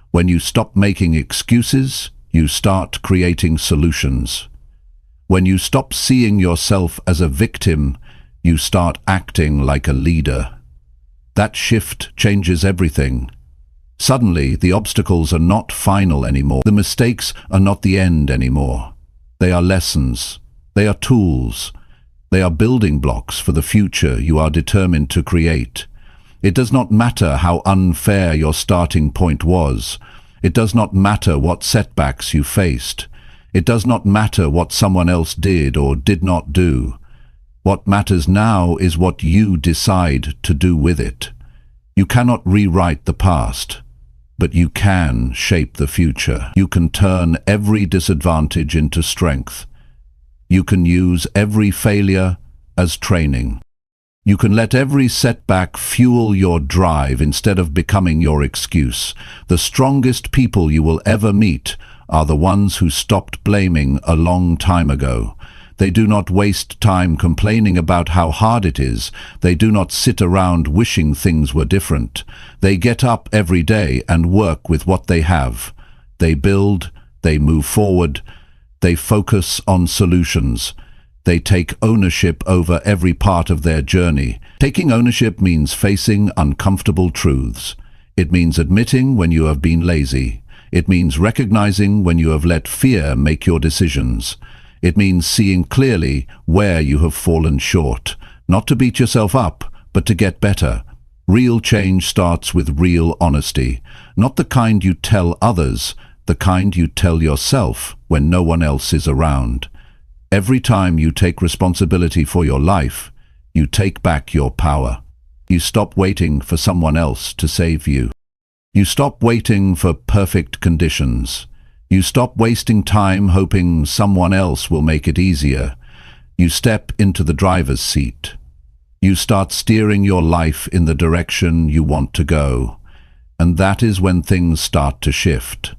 When you stop making excuses, you start creating solutions. When you stop seeing yourself as a victim, you start acting like a leader. That shift changes everything. Suddenly, the obstacles are not final anymore. The mistakes are not the end anymore. They are lessons. They are tools. They are building blocks for the future you are determined to create. It does not matter how unfair your starting point was. It does not matter what setbacks you faced. It does not matter what someone else did or did not do. What matters now is what you decide to do with it. You cannot rewrite the past, but you can shape the future. You can turn every disadvantage into strength. You can use every failure as training. You can let every setback fuel your drive instead of becoming your excuse. The strongest people you will ever meet are the ones who stopped blaming a long time ago. They do not waste time complaining about how hard it is. They do not sit around wishing things were different. They get up every day and work with what they have. They build, they move forward, they focus on solutions. They take ownership over every part of their journey. Taking ownership means facing uncomfortable truths. It means admitting when you have been lazy. It means recognizing when you have let fear make your decisions. It means seeing clearly where you have fallen short, not to beat yourself up, but to get better. Real change starts with real honesty, not the kind you tell others, the kind you tell yourself when no one else is around. Every time you take responsibility for your life, you take back your power. You stop waiting for someone else to save you. You stop waiting for perfect conditions. You stop wasting time hoping someone else will make it easier. You step into the driver's seat. You start steering your life in the direction you want to go. And that is when things start to shift.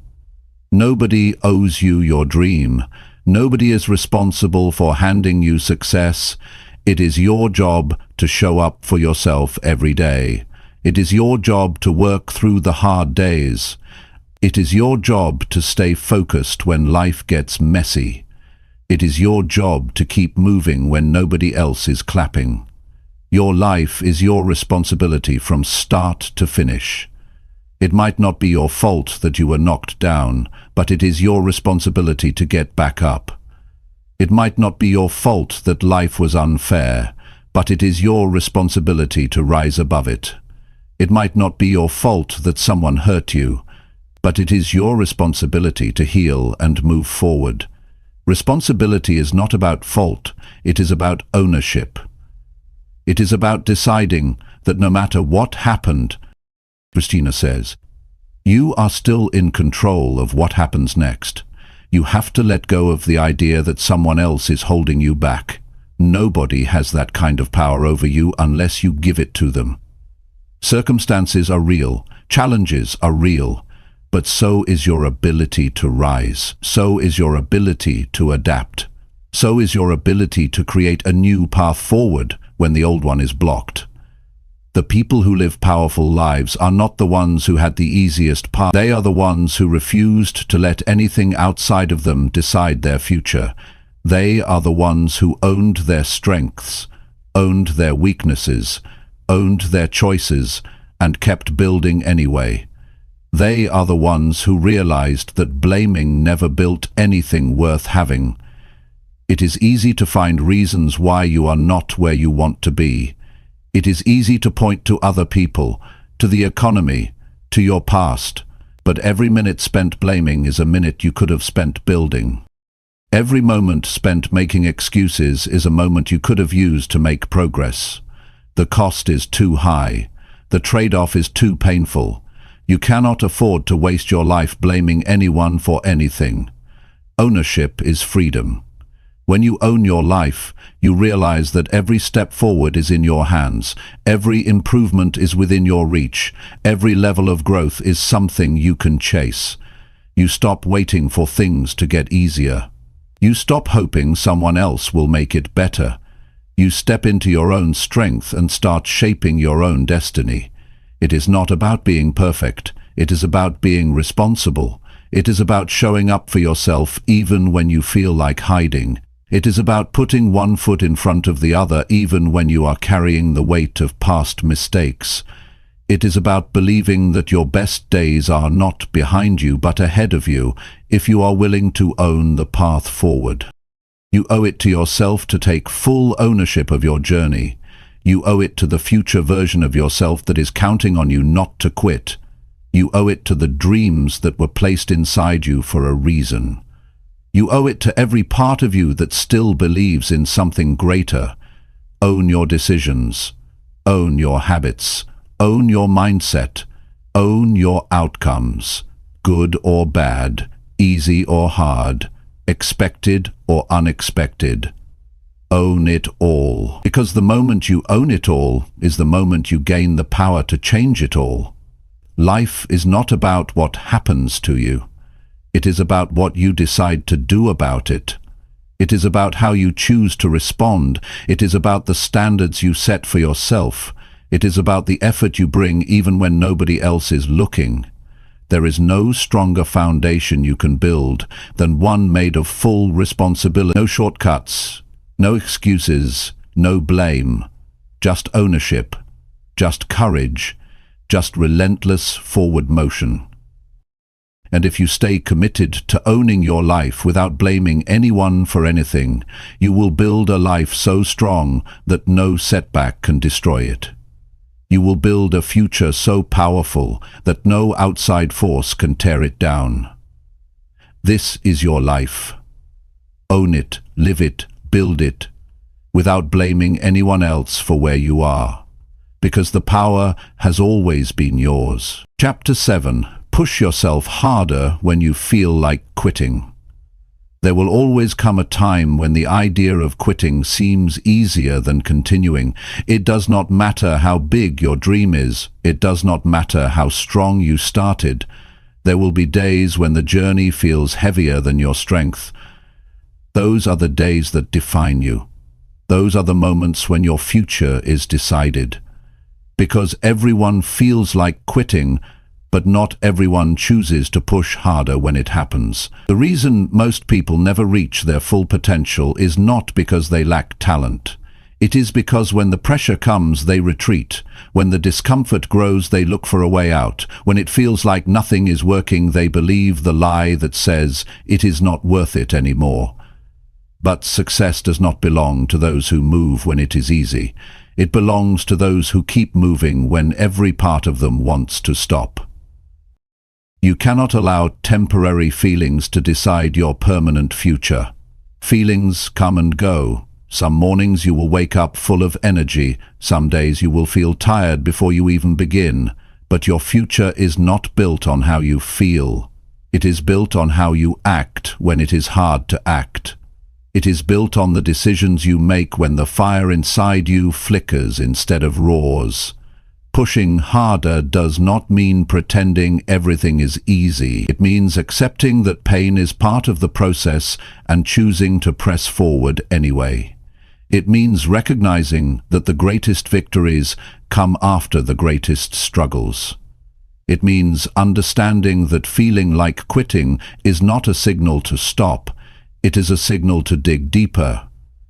Nobody owes you your dream. Nobody is responsible for handing you success. It is your job to show up for yourself every day. It is your job to work through the hard days. It is your job to stay focused when life gets messy. It is your job to keep moving when nobody else is clapping. Your life is your responsibility from start to finish. It might not be your fault that you were knocked down, but it is your responsibility to get back up. It might not be your fault that life was unfair, but it is your responsibility to rise above it. It might not be your fault that someone hurt you, but it is your responsibility to heal and move forward. Responsibility is not about fault, it is about ownership. It is about deciding that no matter what happened, Christina says, you are still in control of what happens next. You have to let go of the idea that someone else is holding you back. Nobody has that kind of power over you unless you give it to them. Circumstances are real, challenges are real, but so is your ability to rise. So is your ability to adapt. So is your ability to create a new path forward when the old one is blocked. The people who live powerful lives are not the ones who had the easiest path. They are the ones who refused to let anything outside of them decide their future. They are the ones who owned their strengths, owned their weaknesses, owned their choices, and kept building anyway. They are the ones who realized that blaming never built anything worth having. It is easy to find reasons why you are not where you want to be. It is easy to point to other people, to the economy, to your past, but every minute spent blaming is a minute you could have spent building. Every moment spent making excuses is a moment you could have used to make progress. The cost is too high. The trade-off is too painful. You cannot afford to waste your life blaming anyone for anything. Ownership is freedom. When you own your life, you realize that every step forward is in your hands. Every improvement is within your reach. Every level of growth is something you can chase. You stop waiting for things to get easier. You stop hoping someone else will make it better. You step into your own strength and start shaping your own destiny. It is not about being perfect. It is about being responsible. It is about showing up for yourself even when you feel like hiding. It is about putting one foot in front of the other even when you are carrying the weight of past mistakes. It is about believing that your best days are not behind you but ahead of you if you are willing to own the path forward. You owe it to yourself to take full ownership of your journey. You owe it to the future version of yourself that is counting on you not to quit. You owe it to the dreams that were placed inside you for a reason. You owe it to every part of you that still believes in something greater. Own your decisions. Own your habits. Own your mindset. Own your outcomes. Good or bad, easy or hard, expected or unexpected. Own it all. Because the moment you own it all is the moment you gain the power to change it all. Life is not about what happens to you. It is about what you decide to do about it. It is about how you choose to respond. It is about the standards you set for yourself. It is about the effort you bring even when nobody else is looking. There is no stronger foundation you can build than one made of full responsibility. No shortcuts, no excuses, no blame. Just ownership, just courage, just relentless forward motion. And if you stay committed to owning your life without blaming anyone for anything, you will build a life so strong that no setback can destroy it. You will build a future so powerful that no outside force can tear it down. This is your life. Own it, live it, build it, without blaming anyone else for where you are, because the power has always been yours. Chapter 7. Push yourself harder when you feel like quitting. There will always come a time when the idea of quitting seems easier than continuing. It does not matter how big your dream is. It does not matter how strong you started. There will be days when the journey feels heavier than your strength. Those are the days that define you. Those are the moments when your future is decided. Because everyone feels like quitting, but not everyone chooses to push harder when it happens. The reason most people never reach their full potential is not because they lack talent. It is because when the pressure comes, they retreat. When the discomfort grows, they look for a way out. When it feels like nothing is working, they believe the lie that says it is not worth it anymore. But success does not belong to those who move when it is easy. It belongs to those who keep moving when every part of them wants to stop. You cannot allow temporary feelings to decide your permanent future. Feelings come and go. Some mornings you will wake up full of energy, some days you will feel tired before you even begin. But your future is not built on how you feel. It is built on how you act when it is hard to act. It is built on the decisions you make when the fire inside you flickers instead of roars. Pushing harder does not mean pretending everything is easy. It means accepting that pain is part of the process and choosing to press forward anyway. It means recognizing that the greatest victories come after the greatest struggles. It means understanding that feeling like quitting is not a signal to stop. It is a signal to dig deeper,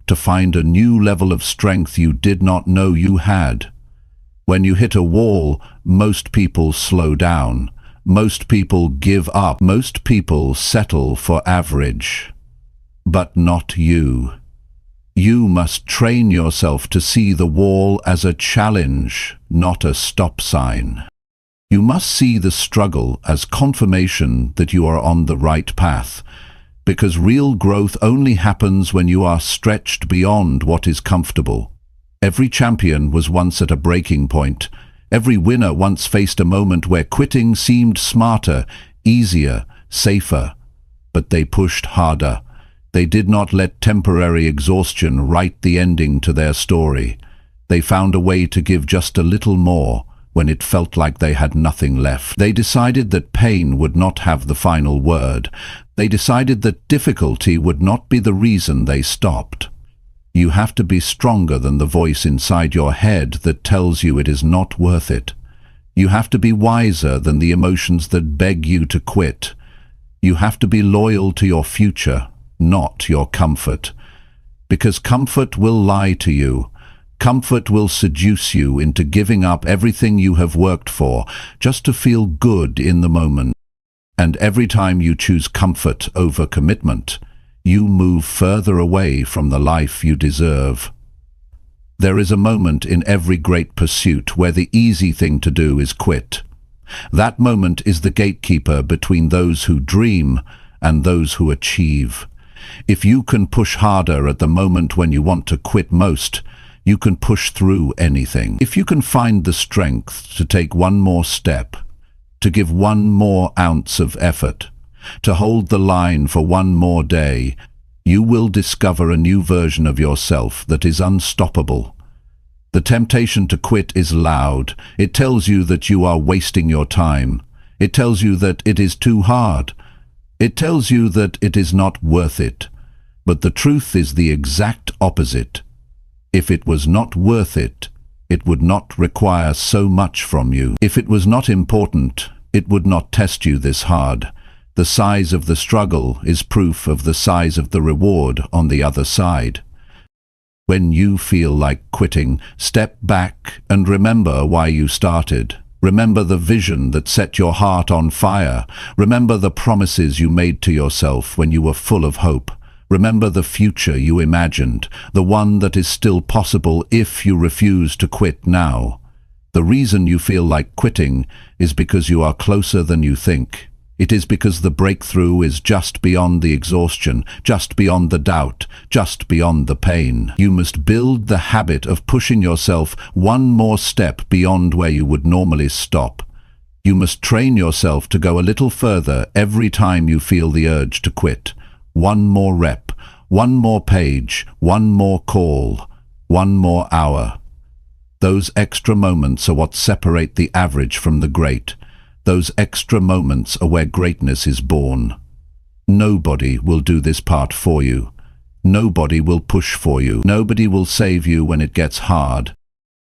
to find a new level of strength you did not know you had. When you hit a wall, most people slow down. Most people give up. Most people settle for average. But not you. You must train yourself to see the wall as a challenge, not a stop sign. You must see the struggle as confirmation that you are on the right path, because real growth only happens when you are stretched beyond what is comfortable. Every champion was once at a breaking point. Every winner once faced a moment where quitting seemed smarter, easier, safer. But they pushed harder. They did not let temporary exhaustion write the ending to their story. They found a way to give just a little more when it felt like they had nothing left. They decided that pain would not have the final word. They decided that difficulty would not be the reason they stopped. You have to be stronger than the voice inside your head that tells you it is not worth it. You have to be wiser than the emotions that beg you to quit. You have to be loyal to your future, not your comfort. Because comfort will lie to you. Comfort will seduce you into giving up everything you have worked for, just to feel good in the moment. And every time you choose comfort over commitment, you move further away from the life you deserve. There is a moment in every great pursuit where the easy thing to do is quit. That moment is the gatekeeper between those who dream and those who achieve. If you can push harder at the moment when you want to quit most, you can push through anything. If you can find the strength to take one more step, to give one more ounce of effort, to hold the line for one more day, you will discover a new version of yourself that is unstoppable. The temptation to quit is loud. It tells you that you are wasting your time. It tells you that it is too hard. It tells you that it is not worth it. But the truth is the exact opposite. If it was not worth it, it would not require so much from you. If it was not important, it would not test you this hard. The size of the struggle is proof of the size of the reward on the other side. When you feel like quitting, step back and remember why you started. Remember the vision that set your heart on fire. Remember the promises you made to yourself when you were full of hope. Remember the future you imagined, the one that is still possible if you refuse to quit now. The reason you feel like quitting is because you are closer than you think. It is because the breakthrough is just beyond the exhaustion, just beyond the doubt, just beyond the pain. You must build the habit of pushing yourself one more step beyond where you would normally stop. You must train yourself to go a little further every time you feel the urge to quit. One more rep, one more page, one more call, one more hour. Those extra moments are what separate the average from the great. Those extra moments are where greatness is born. Nobody will do this part for you. Nobody will push for you. Nobody will save you when it gets hard.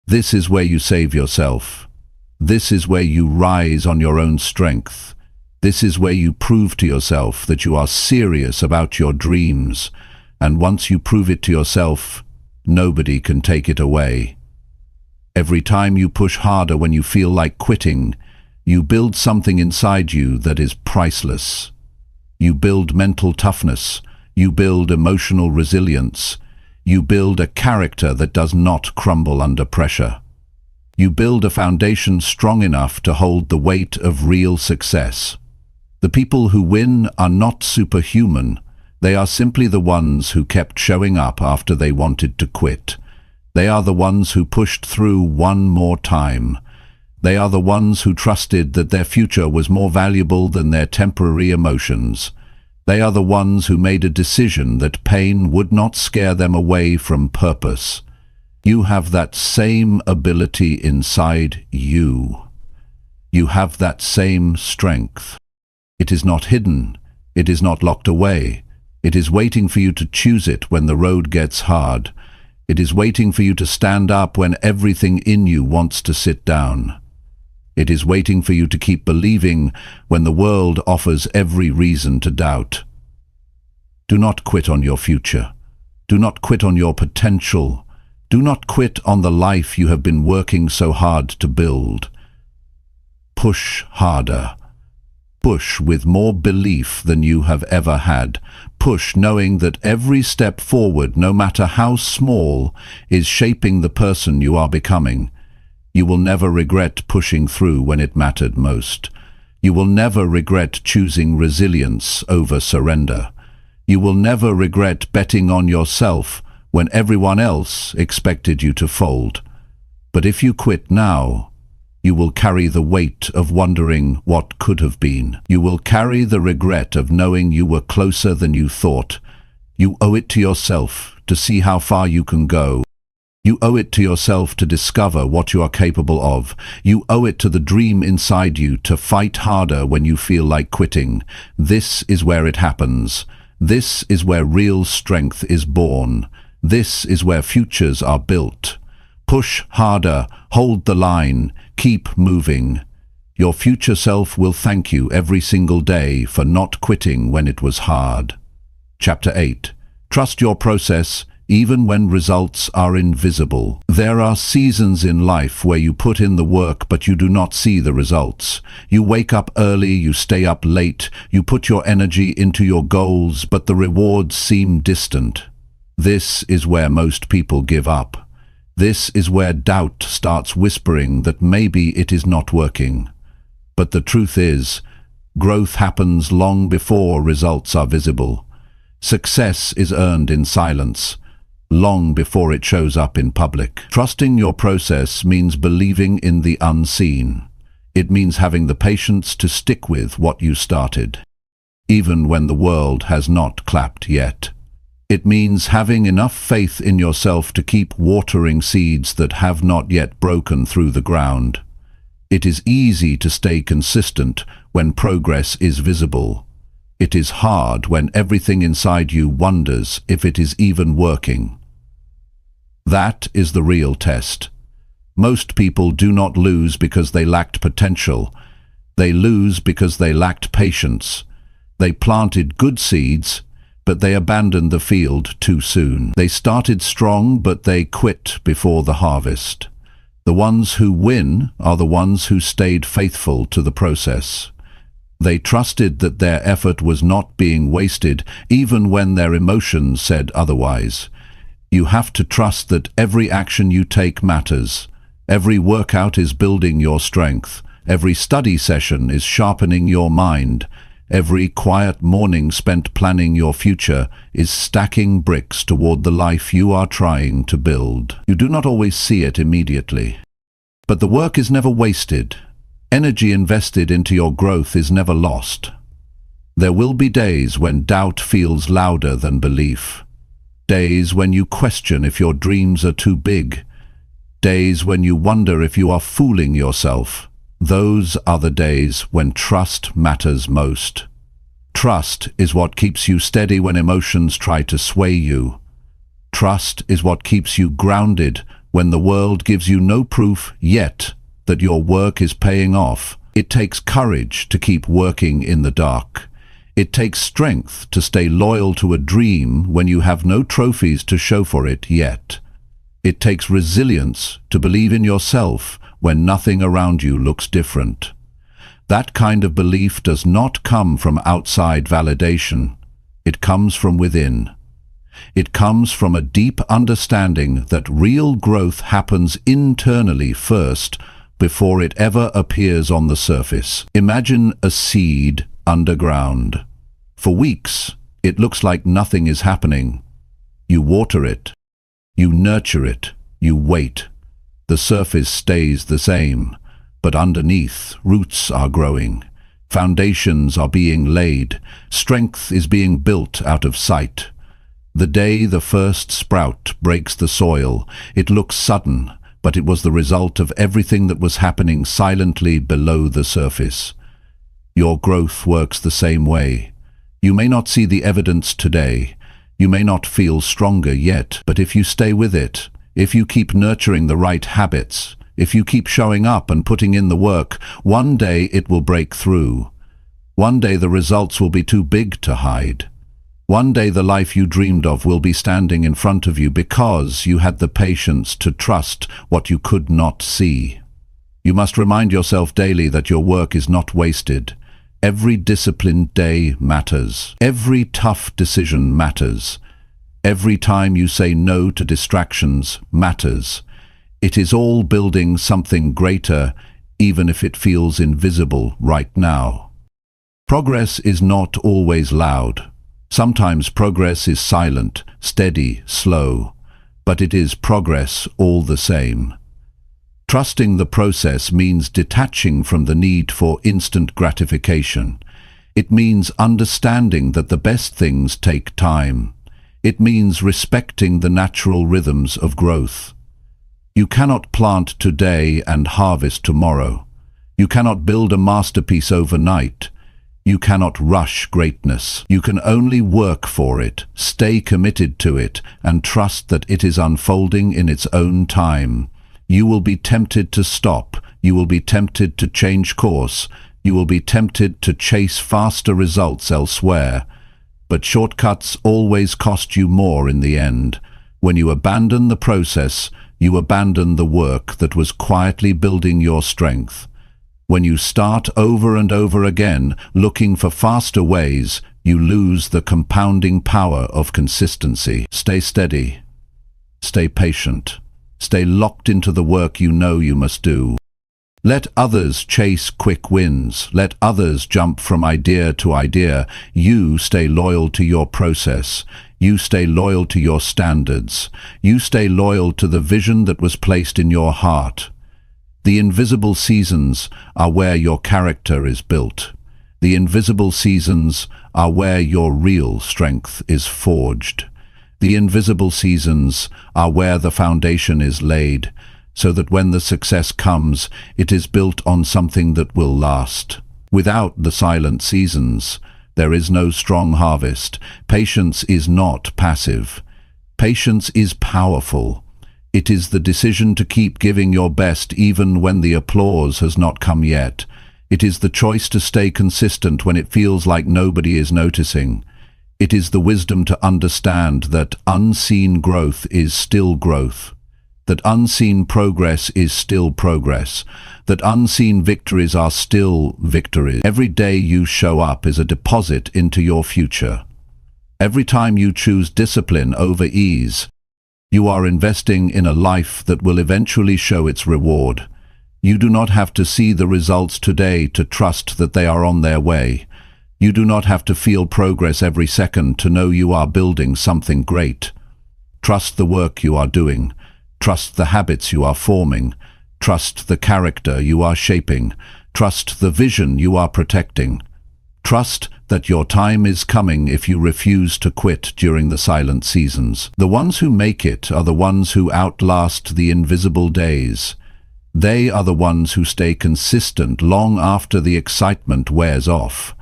This is where you save yourself. This is where you rise on your own strength. This is where you prove to yourself that you are serious about your dreams. And once you prove it to yourself, nobody can take it away. Every time you push harder when you feel like quitting, you build something inside you that is priceless. You build mental toughness. You build emotional resilience. You build a character that does not crumble under pressure. You build a foundation strong enough to hold the weight of real success. The people who win are not superhuman. They are simply the ones who kept showing up after they wanted to quit. They are the ones who pushed through one more time. They are the ones who trusted that their future was more valuable than their temporary emotions. They are the ones who made a decision that pain would not scare them away from purpose. You have that same ability inside you. You have that same strength. It is not hidden. It is not locked away. It is waiting for you to choose it when the road gets hard. It is waiting for you to stand up when everything in you wants to sit down. It is waiting for you to keep believing when the world offers every reason to doubt. Do not quit on your future. Do not quit on your potential. Do not quit on the life you have been working so hard to build. Push harder. Push with more belief than you have ever had. Push knowing that every step forward, no matter how small, is shaping the person you are becoming. You will never regret pushing through when it mattered most. You will never regret choosing resilience over surrender. You will never regret betting on yourself when everyone else expected you to fold. But if you quit now, you will carry the weight of wondering what could have been. You will carry the regret of knowing you were closer than you thought. You owe it to yourself to see how far you can go. You owe it to yourself to discover what you are capable of. You owe it to the dream inside you to fight harder when you feel like quitting. This is where it happens. This is where real strength is born. This is where futures are built. Push harder, hold the line, keep moving. Your future self will thank you every single day for not quitting when it was hard. Chapter 8. Trust your process, even when results are invisible. There are seasons in life where you put in the work but you do not see the results. You wake up early, you stay up late, you put your energy into your goals, but the rewards seem distant. This is where most people give up. This is where doubt starts whispering that maybe it is not working. But the truth is, growth happens long before results are visible. Success is earned in silence, long before it shows up in public. Trusting your process means believing in the unseen. It means having the patience to stick with what you started, even when the world has not clapped yet. It means having enough faith in yourself to keep watering seeds that have not yet broken through the ground. It is easy to stay consistent when progress is visible. It is hard when everything inside you wonders if it is even working. That is the real test. Most people do not lose because they lacked potential. They lose because they lacked patience. They planted good seeds, but they abandoned the field too soon. They started strong, but they quit before the harvest. The ones who win are the ones who stayed faithful to the process. They trusted that their effort was not being wasted, even when their emotions said otherwise. You have to trust that every action you take matters. Every workout is building your strength. Every study session is sharpening your mind. Every quiet morning spent planning your future is stacking bricks toward the life you are trying to build. You do not always see it immediately. But the work is never wasted. Energy invested into your growth is never lost. There will be days when doubt feels louder than belief. Days when you question if your dreams are too big. Days when you wonder if you are fooling yourself. Those are the days when trust matters most. Trust is what keeps you steady when emotions try to sway you. Trust is what keeps you grounded when the world gives you no proof yet that your work is paying off. It takes courage to keep working in the dark. It takes strength to stay loyal to a dream when you have no trophies to show for it yet. It takes resilience to believe in yourself when nothing around you looks different. That kind of belief does not come from outside validation. It comes from within. It comes from a deep understanding that real growth happens internally first before it ever appears on the surface. Imagine a seed underground. For weeks, It looks like nothing is happening. You water it. You nurture it. You wait. The surface stays the same, but underneath, roots are growing. Foundations are being laid. Strength is being built out of sight. The day the first sprout breaks the soil, it looks sudden, but it was the result of everything that was happening silently below the surface. Your growth works the same way. You may not see the evidence today. You may not feel stronger yet, but if you stay with it, if you keep nurturing the right habits, if you keep showing up and putting in the work, one day it will break through. One day the results will be too big to hide. One day the life you dreamed of will be standing in front of you because you had the patience to trust what you could not see. You must remind yourself daily that your work is not wasted. Every disciplined day matters. Every tough decision matters. Every time you say no to distractions matters. It is all building something greater, even if it feels invisible right now. Progress is not always loud. Sometimes progress is silent, steady, slow, but it is progress all the same. Trusting the process means detaching from the need for instant gratification. It means understanding that the best things take time. It means respecting the natural rhythms of growth. You cannot plant today and harvest tomorrow. You cannot build a masterpiece overnight. You cannot rush greatness. You can only work for it, stay committed to it, and trust that it is unfolding in its own time. You will be tempted to stop. You will be tempted to change course. You will be tempted to chase faster results elsewhere. But shortcuts always cost you more in the end. When you abandon the process, you abandon the work that was quietly building your strength. When you start over and over again, looking for faster ways, you lose the compounding power of consistency. Stay steady. Stay patient. Stay locked into the work you know you must do. Let others chase quick wins. Let others jump from idea to idea. You stay loyal to your process. You stay loyal to your standards. You stay loyal to the vision that was placed in your heart. The invisible seasons are where your character is built. The invisible seasons are where your real strength is forged. The invisible seasons are where the foundation is laid, so that when the success comes, it is built on something that will last. Without the silent seasons, there is no strong harvest. Patience is not passive. Patience is powerful. It is the decision to keep giving your best even when the applause has not come yet. It is the choice to stay consistent when it feels like nobody is noticing. It is the wisdom to understand that unseen growth is still growth, that unseen progress is still progress, that unseen victories are still victories. Every day you show up is a deposit into your future. Every time you choose discipline over ease, you are investing in a life that will eventually show its reward. You do not have to see the results today to trust that they are on their way. You do not have to feel progress every second to know you are building something great. Trust the work you are doing. Trust the habits you are forming. Trust the character you are shaping. Trust the vision you are protecting. Trust that your time is coming if you refuse to quit during the silent seasons. The ones who make it are the ones who outlast the invisible days. They are the ones who stay consistent long after the excitement wears off.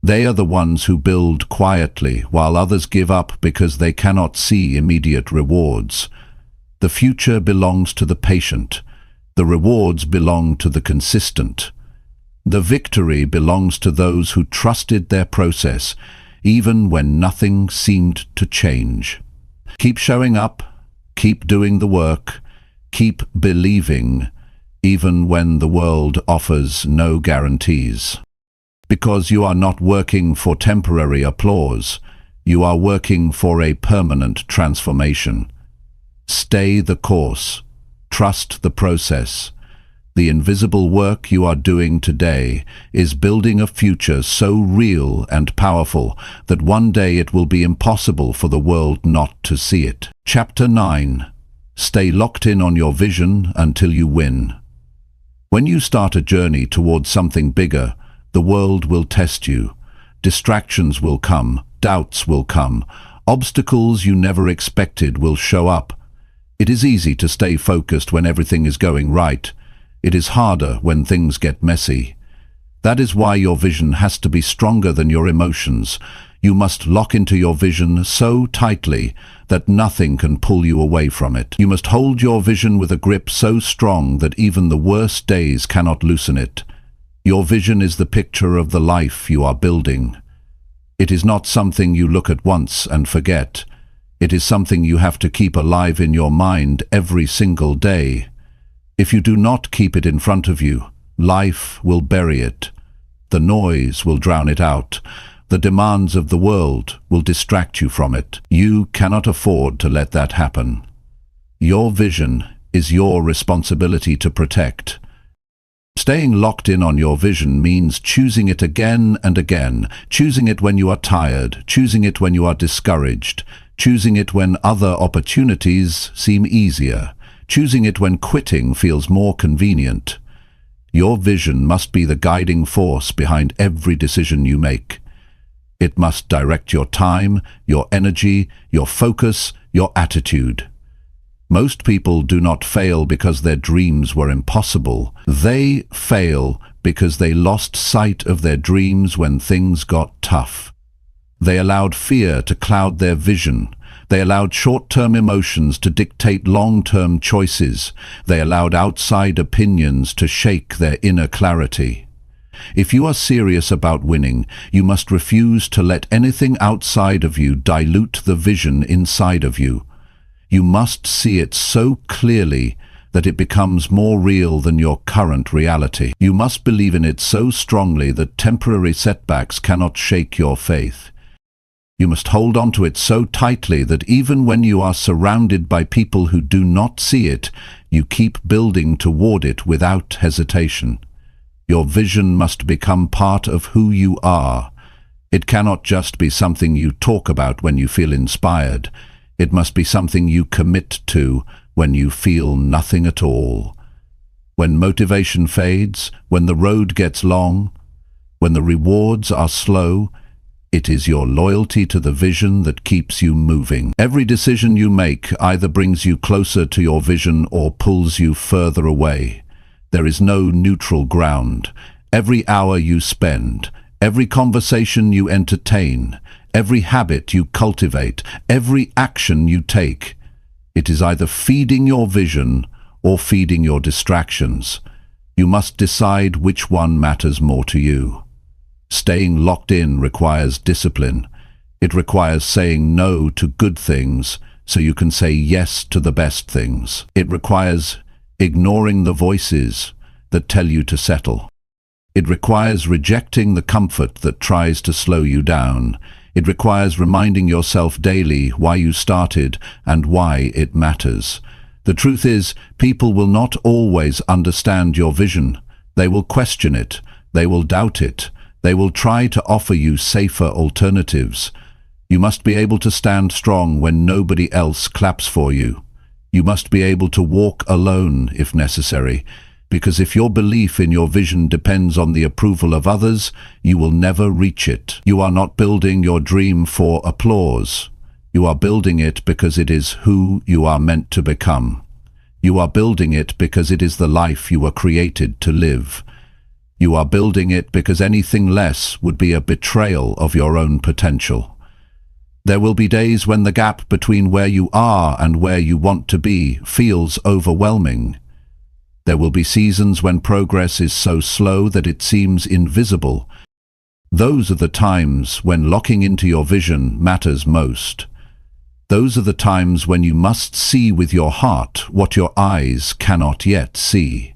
They are the ones who build quietly while others give up because they cannot see immediate rewards. The future belongs to the patient. The rewards belong to the consistent. The victory belongs to those who trusted their process, even when nothing seemed to change. Keep showing up, keep doing the work, keep believing, even when the world offers no guarantees. Because you are not working for temporary applause, you are working for a permanent transformation. Stay the course. Trust the process. The invisible work you are doing today is building a future so real and powerful that one day it will be impossible for the world not to see it. Chapter 9. Stay locked in on your vision until you win. When you start a journey towards something bigger, the world will test you. Distractions will come, doubts will come, obstacles you never expected will show up. It is easy to stay focused when everything is going right. It is harder when things get messy. That is why your vision has to be stronger than your emotions. You must lock into your vision so tightly that nothing can pull you away from it. You must hold your vision with a grip so strong that even the worst days cannot loosen it. Your vision is the picture of the life you are building. It is not something you look at once and forget. It is something you have to keep alive in your mind every single day. If you do not keep it in front of you, life will bury it. The noise will drown it out. The demands of the world will distract you from it. You cannot afford to let that happen. Your vision is your responsibility to protect. Staying locked in on your vision means choosing it again and again, choosing it when you are tired, choosing it when you are discouraged, choosing it when other opportunities seem easier, choosing it when quitting feels more convenient. Your vision must be the guiding force behind every decision you make. It must direct your time, your energy, your focus, your attitude. Most people do not fail because their dreams were impossible. They fail because they lost sight of their dreams when things got tough. They allowed fear to cloud their vision. They allowed short-term emotions to dictate long-term choices. They allowed outside opinions to shake their inner clarity. If you are serious about winning, you must refuse to let anything outside of you dilute the vision inside of you. You must see it so clearly that it becomes more real than your current reality. You must believe in it so strongly that temporary setbacks cannot shake your faith. You must hold on to it so tightly that even when you are surrounded by people who do not see it, you keep building toward it without hesitation. Your vision must become part of who you are. It cannot just be something you talk about when you feel inspired. It must be something you commit to when you feel nothing at all. When motivation fades, when the road gets long, when the rewards are slow, it is your loyalty to the vision that keeps you moving. Every decision you make either brings you closer to your vision or pulls you further away. There is no neutral ground. Every hour you spend, every conversation you entertain, every habit you cultivate, every action you take, it is either feeding your vision or feeding your distractions. You must decide which one matters more to you. Staying locked in requires discipline. It requires saying no to good things so you can say yes to the best things. It requires ignoring the voices that tell you to settle. It requires rejecting the comfort that tries to slow you down. It requires reminding yourself daily why you started and why it matters. The truth is, people will not always understand your vision. They will question it. They will doubt it. They will try to offer you safer alternatives. You must be able to stand strong when nobody else claps for you. You must be able to walk alone if necessary, because if your belief in your vision depends on the approval of others, you will never reach it. You are not building your dream for applause. You are building it because it is who you are meant to become. You are building it because it is the life you were created to live. You are building it because anything less would be a betrayal of your own potential. There will be days when the gap between where you are and where you want to be feels overwhelming. There will be seasons when progress is so slow that it seems invisible. Those are the times when locking into your vision matters most. Those are the times when you must see with your heart what your eyes cannot yet see.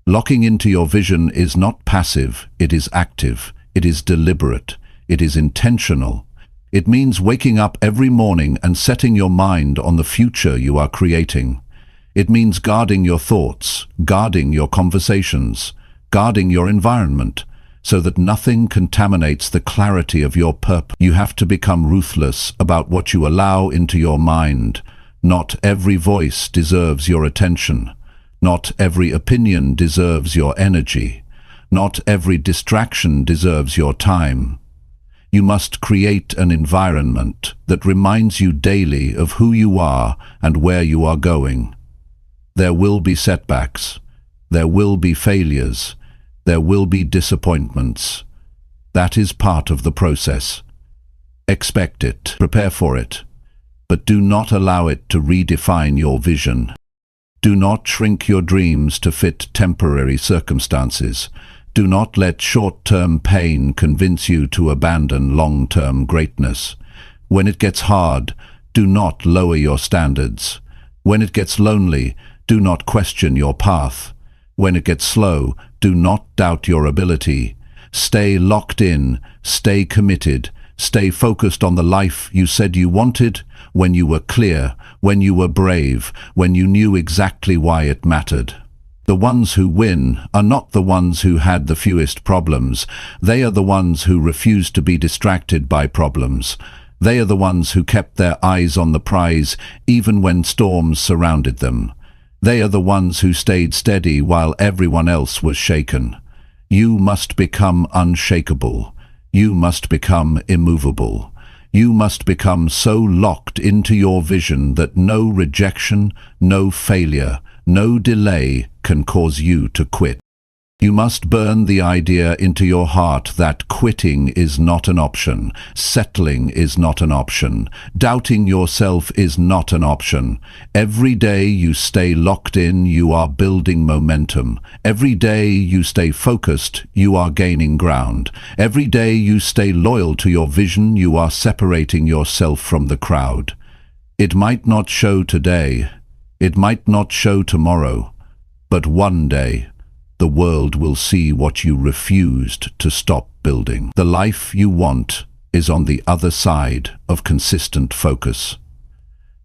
Locking into your vision is not passive, it is active, it is deliberate, it is intentional. It means waking up every morning and setting your mind on the future you are creating. It means guarding your thoughts, guarding your conversations, guarding your environment, so that nothing contaminates the clarity of your purpose. You have to become ruthless about what you allow into your mind. Not every voice deserves your attention. Not every opinion deserves your energy. Not every distraction deserves your time. You must create an environment that reminds you daily of who you are and where you are going. There will be setbacks. There will be failures. There will be disappointments. That is part of the process. Expect it, prepare for it, but do not allow it to redefine your vision. Do not shrink your dreams to fit temporary circumstances. Do not let short-term pain convince you to abandon long-term greatness. When it gets hard, do not lower your standards. When it gets lonely, do not question your path. When it gets slow, do not doubt your ability. Stay locked in, stay committed, stay focused on the life you said you wanted, when you were clear, when you were brave, when you knew exactly why it mattered. The ones who win are not the ones who had the fewest problems. They are the ones who refused to be distracted by problems. They are the ones who kept their eyes on the prize even when storms surrounded them. They are the ones who stayed steady while everyone else was shaken. You must become unshakable. You must become immovable. You must become so locked into your vision that no rejection, no failure, no delay can cause you to quit. You must burn the idea into your heart that quitting is not an option, settling is not an option, doubting yourself is not an option. Every day you stay locked in, you are building momentum. Every day you stay focused, you are gaining ground. Every day you stay loyal to your vision, you are separating yourself from the crowd. It might not show today, it might not show tomorrow, but one day, the world will see what you refused to stop building. The life you want is on the other side of consistent focus.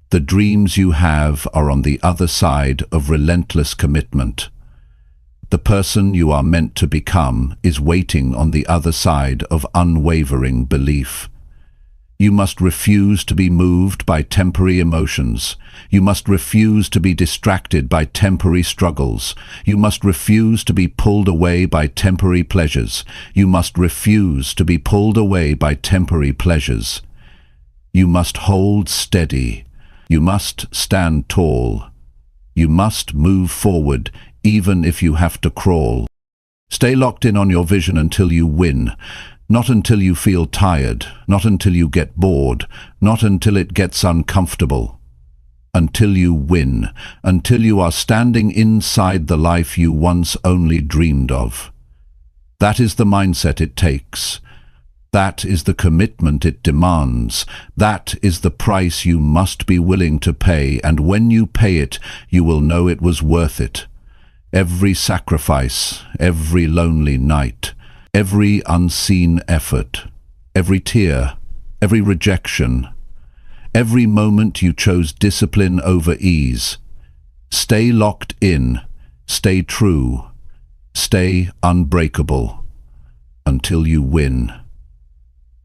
The dreams you have are on the other side of relentless commitment. The person you are meant to become is waiting on the other side of unwavering belief. You must refuse to be moved by temporary emotions. You must refuse to be distracted by temporary struggles. You must refuse to be pulled away by temporary pleasures. You must refuse to be pulled away by temporary pleasures. You must hold steady. You must stand tall. You must move forward, even if you have to crawl. Stay locked in on your vision until you win. Not until you feel tired, not until you get bored, not until it gets uncomfortable. Until you win, until you are standing inside the life you once only dreamed of. That is the mindset it takes. That is the commitment it demands. That is the price you must be willing to pay, and when you pay it, you will know it was worth it. Every sacrifice, every lonely night, every unseen effort, every tear, every rejection, every moment you chose discipline over ease. Stay locked in, stay true, stay unbreakable, until you win.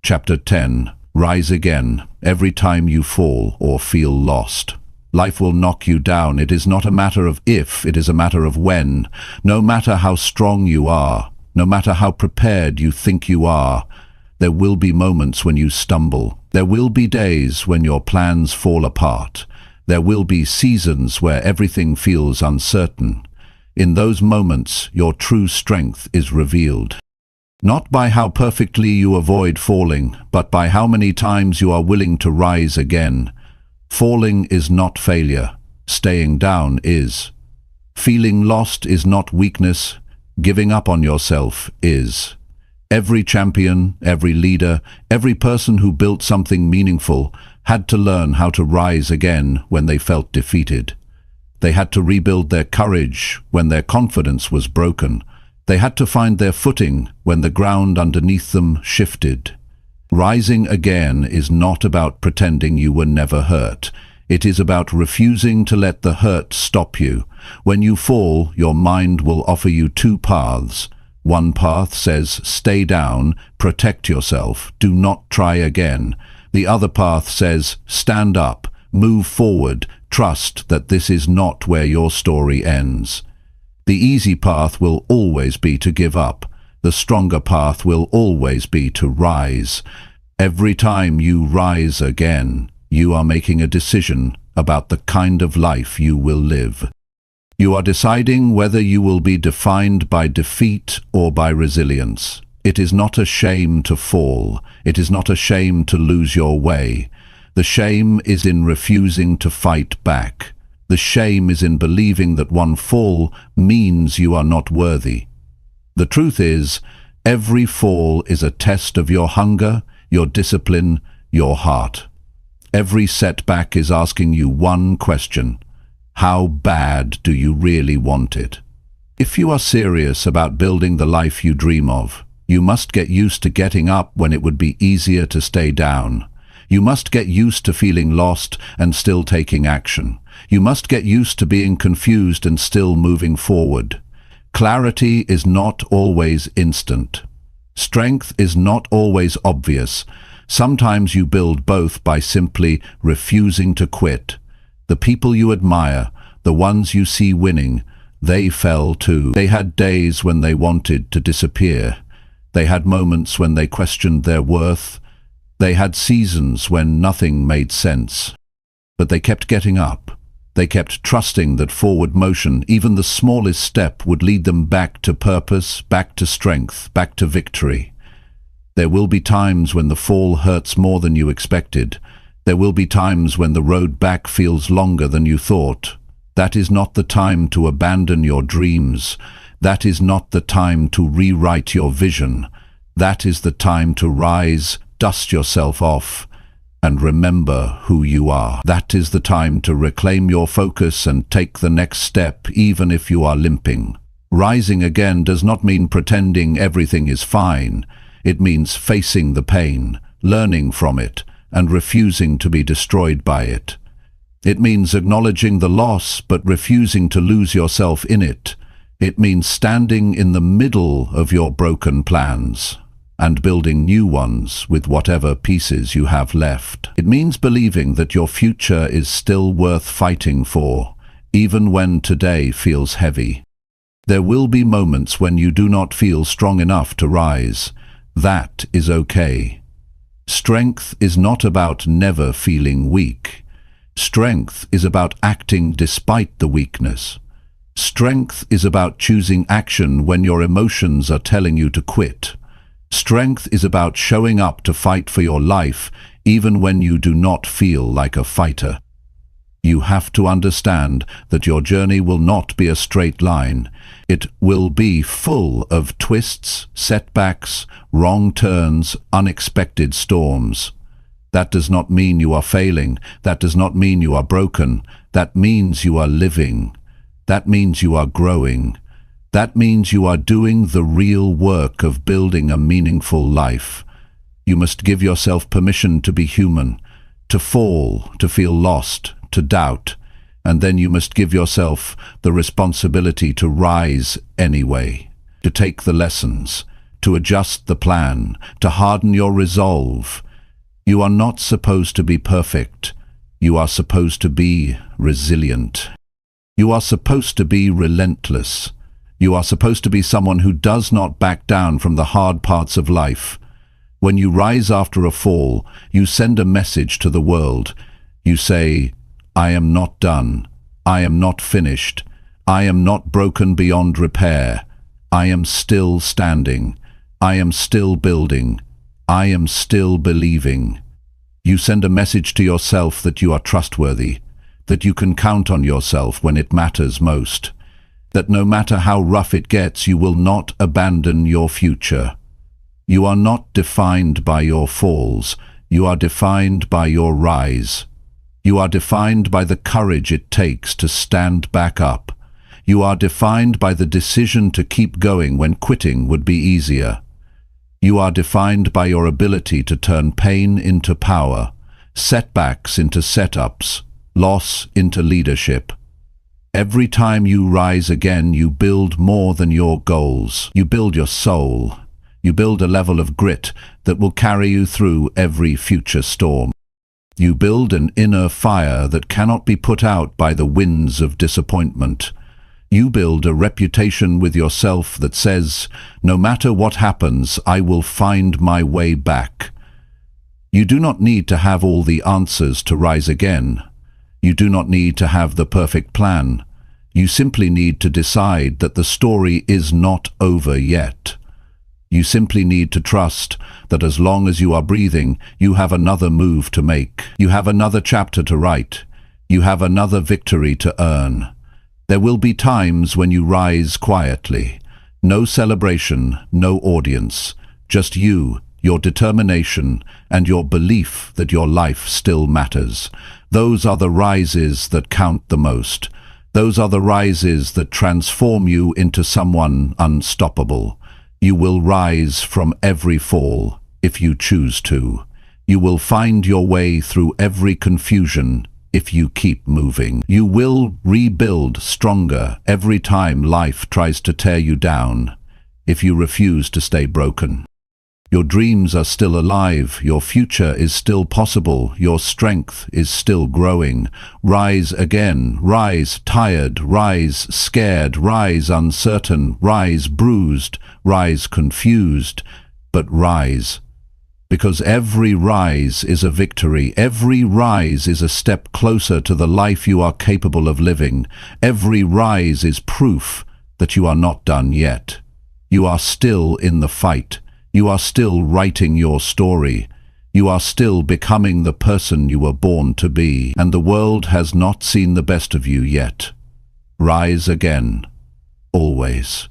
Chapter 10. Rise again, every time you fall or feel lost. Life will knock you down. It is not a matter of if, it is a matter of when. No matter how strong you are, no matter how prepared you think you are, there will be moments when you stumble. There will be days when your plans fall apart. There will be seasons where everything feels uncertain. In those moments, your true strength is revealed. Not by how perfectly you avoid falling, but by how many times you are willing to rise again. Falling is not failure. Staying down is. Feeling lost is not weakness. Giving up on yourself is. Every champion, every leader, every person who built something meaningful had to learn how to rise again when they felt defeated. They had to rebuild their courage when their confidence was broken. They had to find their footing when the ground underneath them shifted. Rising again is not about pretending you were never hurt. It is about refusing to let the hurt stop you. When you fall, your mind will offer you two paths. One path says, stay down, protect yourself, do not try again. The other path says, stand up, move forward, trust that this is not where your story ends. The easy path will always be to give up. The stronger path will always be to rise. Every time you rise again, you are making a decision about the kind of life you will live. You are deciding whether you will be defined by defeat or by resilience. It is not a shame to fall. It is not a shame to lose your way. The shame is in refusing to fight back. The shame is in believing that one fall means you are not worthy. The truth is, every fall is a test of your hunger, your discipline, your heart. Every setback is asking you one question: how bad do you really want it? If you are serious about building the life you dream of, you must get used to getting up when it would be easier to stay down. You must get used to feeling lost and still taking action. You must get used to being confused and still moving forward. Clarity is not always instant. Strength is not always obvious. Sometimes you build both by simply refusing to quit. The people you admire, the ones you see winning, they fell too. They had days when they wanted to disappear. They had moments when they questioned their worth. They had seasons when nothing made sense. But they kept getting up. They kept trusting that forward motion, even the smallest step, would lead them back to purpose, back to strength, back to victory. There will be times when the fall hurts more than you expected. There will be times when the road back feels longer than you thought. That is not the time to abandon your dreams. That is not the time to rewrite your vision. That is the time to rise, dust yourself off, and remember who you are. That is the time to reclaim your focus and take the next step, even if you are limping. Rising again does not mean pretending everything is fine. It means facing the pain, learning from it, and refusing to be destroyed by it. It means acknowledging the loss, but refusing to lose yourself in it. It means standing in the middle of your broken plans and building new ones with whatever pieces you have left. It means believing that your future is still worth fighting for, even when today feels heavy. There will be moments when you do not feel strong enough to rise. That is okay. Strength is not about never feeling weak. Strength is about acting despite the weakness. Strength is about choosing action when your emotions are telling you to quit. Strength is about showing up to fight for your life, even when you do not feel like a fighter. You have to understand that your journey will not be a straight line. It will be full of twists, setbacks, wrong turns, unexpected storms. That does not mean you are failing. That does not mean you are broken. That means you are living. That means you are growing. That means you are doing the real work of building a meaningful life. You must give yourself permission to be human, to fall, to feel lost, to doubt, and then you must give yourself the responsibility to rise anyway, to take the lessons, to adjust the plan, to harden your resolve. You are not supposed to be perfect. You are supposed to be resilient. You are supposed to be relentless. You are supposed to be someone who does not back down from the hard parts of life. When you rise after a fall, you send a message to the world. You say, I am not done. I am not finished. I am not broken beyond repair. I am still standing. I am still building. I am still believing. You send a message to yourself that you are trustworthy, that you can count on yourself when it matters most, that no matter how rough it gets, you will not abandon your future. You are not defined by your falls. You are defined by your rise. You are defined by the courage it takes to stand back up. You are defined by the decision to keep going when quitting would be easier. You are defined by your ability to turn pain into power, setbacks into setups, loss into leadership. Every time you rise again, you build more than your goals. You build your soul. You build a level of grit that will carry you through every future storm. You build an inner fire that cannot be put out by the winds of disappointment. You build a reputation with yourself that says, no matter what happens, I will find my way back. You do not need to have all the answers to rise again. You do not need to have the perfect plan. You simply need to decide that the story is not over yet. You simply need to trust that as long as you are breathing, you have another move to make. You have another chapter to write. You have another victory to earn. There will be times when you rise quietly. No celebration, no audience. Just you, your determination, and your belief that your life still matters. Those are the rises that count the most. Those are the rises that transform you into someone unstoppable. You will rise from every fall, if you choose to. You will find your way through every confusion, if you keep moving. You will rebuild stronger every time life tries to tear you down, if you refuse to stay broken. Your dreams are still alive, your future is still possible, your strength is still growing. Rise again, rise tired, rise scared, rise uncertain, rise bruised, rise confused, but rise. Because every rise is a victory, every rise is a step closer to the life you are capable of living. Every rise is proof that you are not done yet. You are still in the fight. You are still writing your story. You are still becoming the person you were born to be, and the world has not seen the best of you yet. Rise again, always.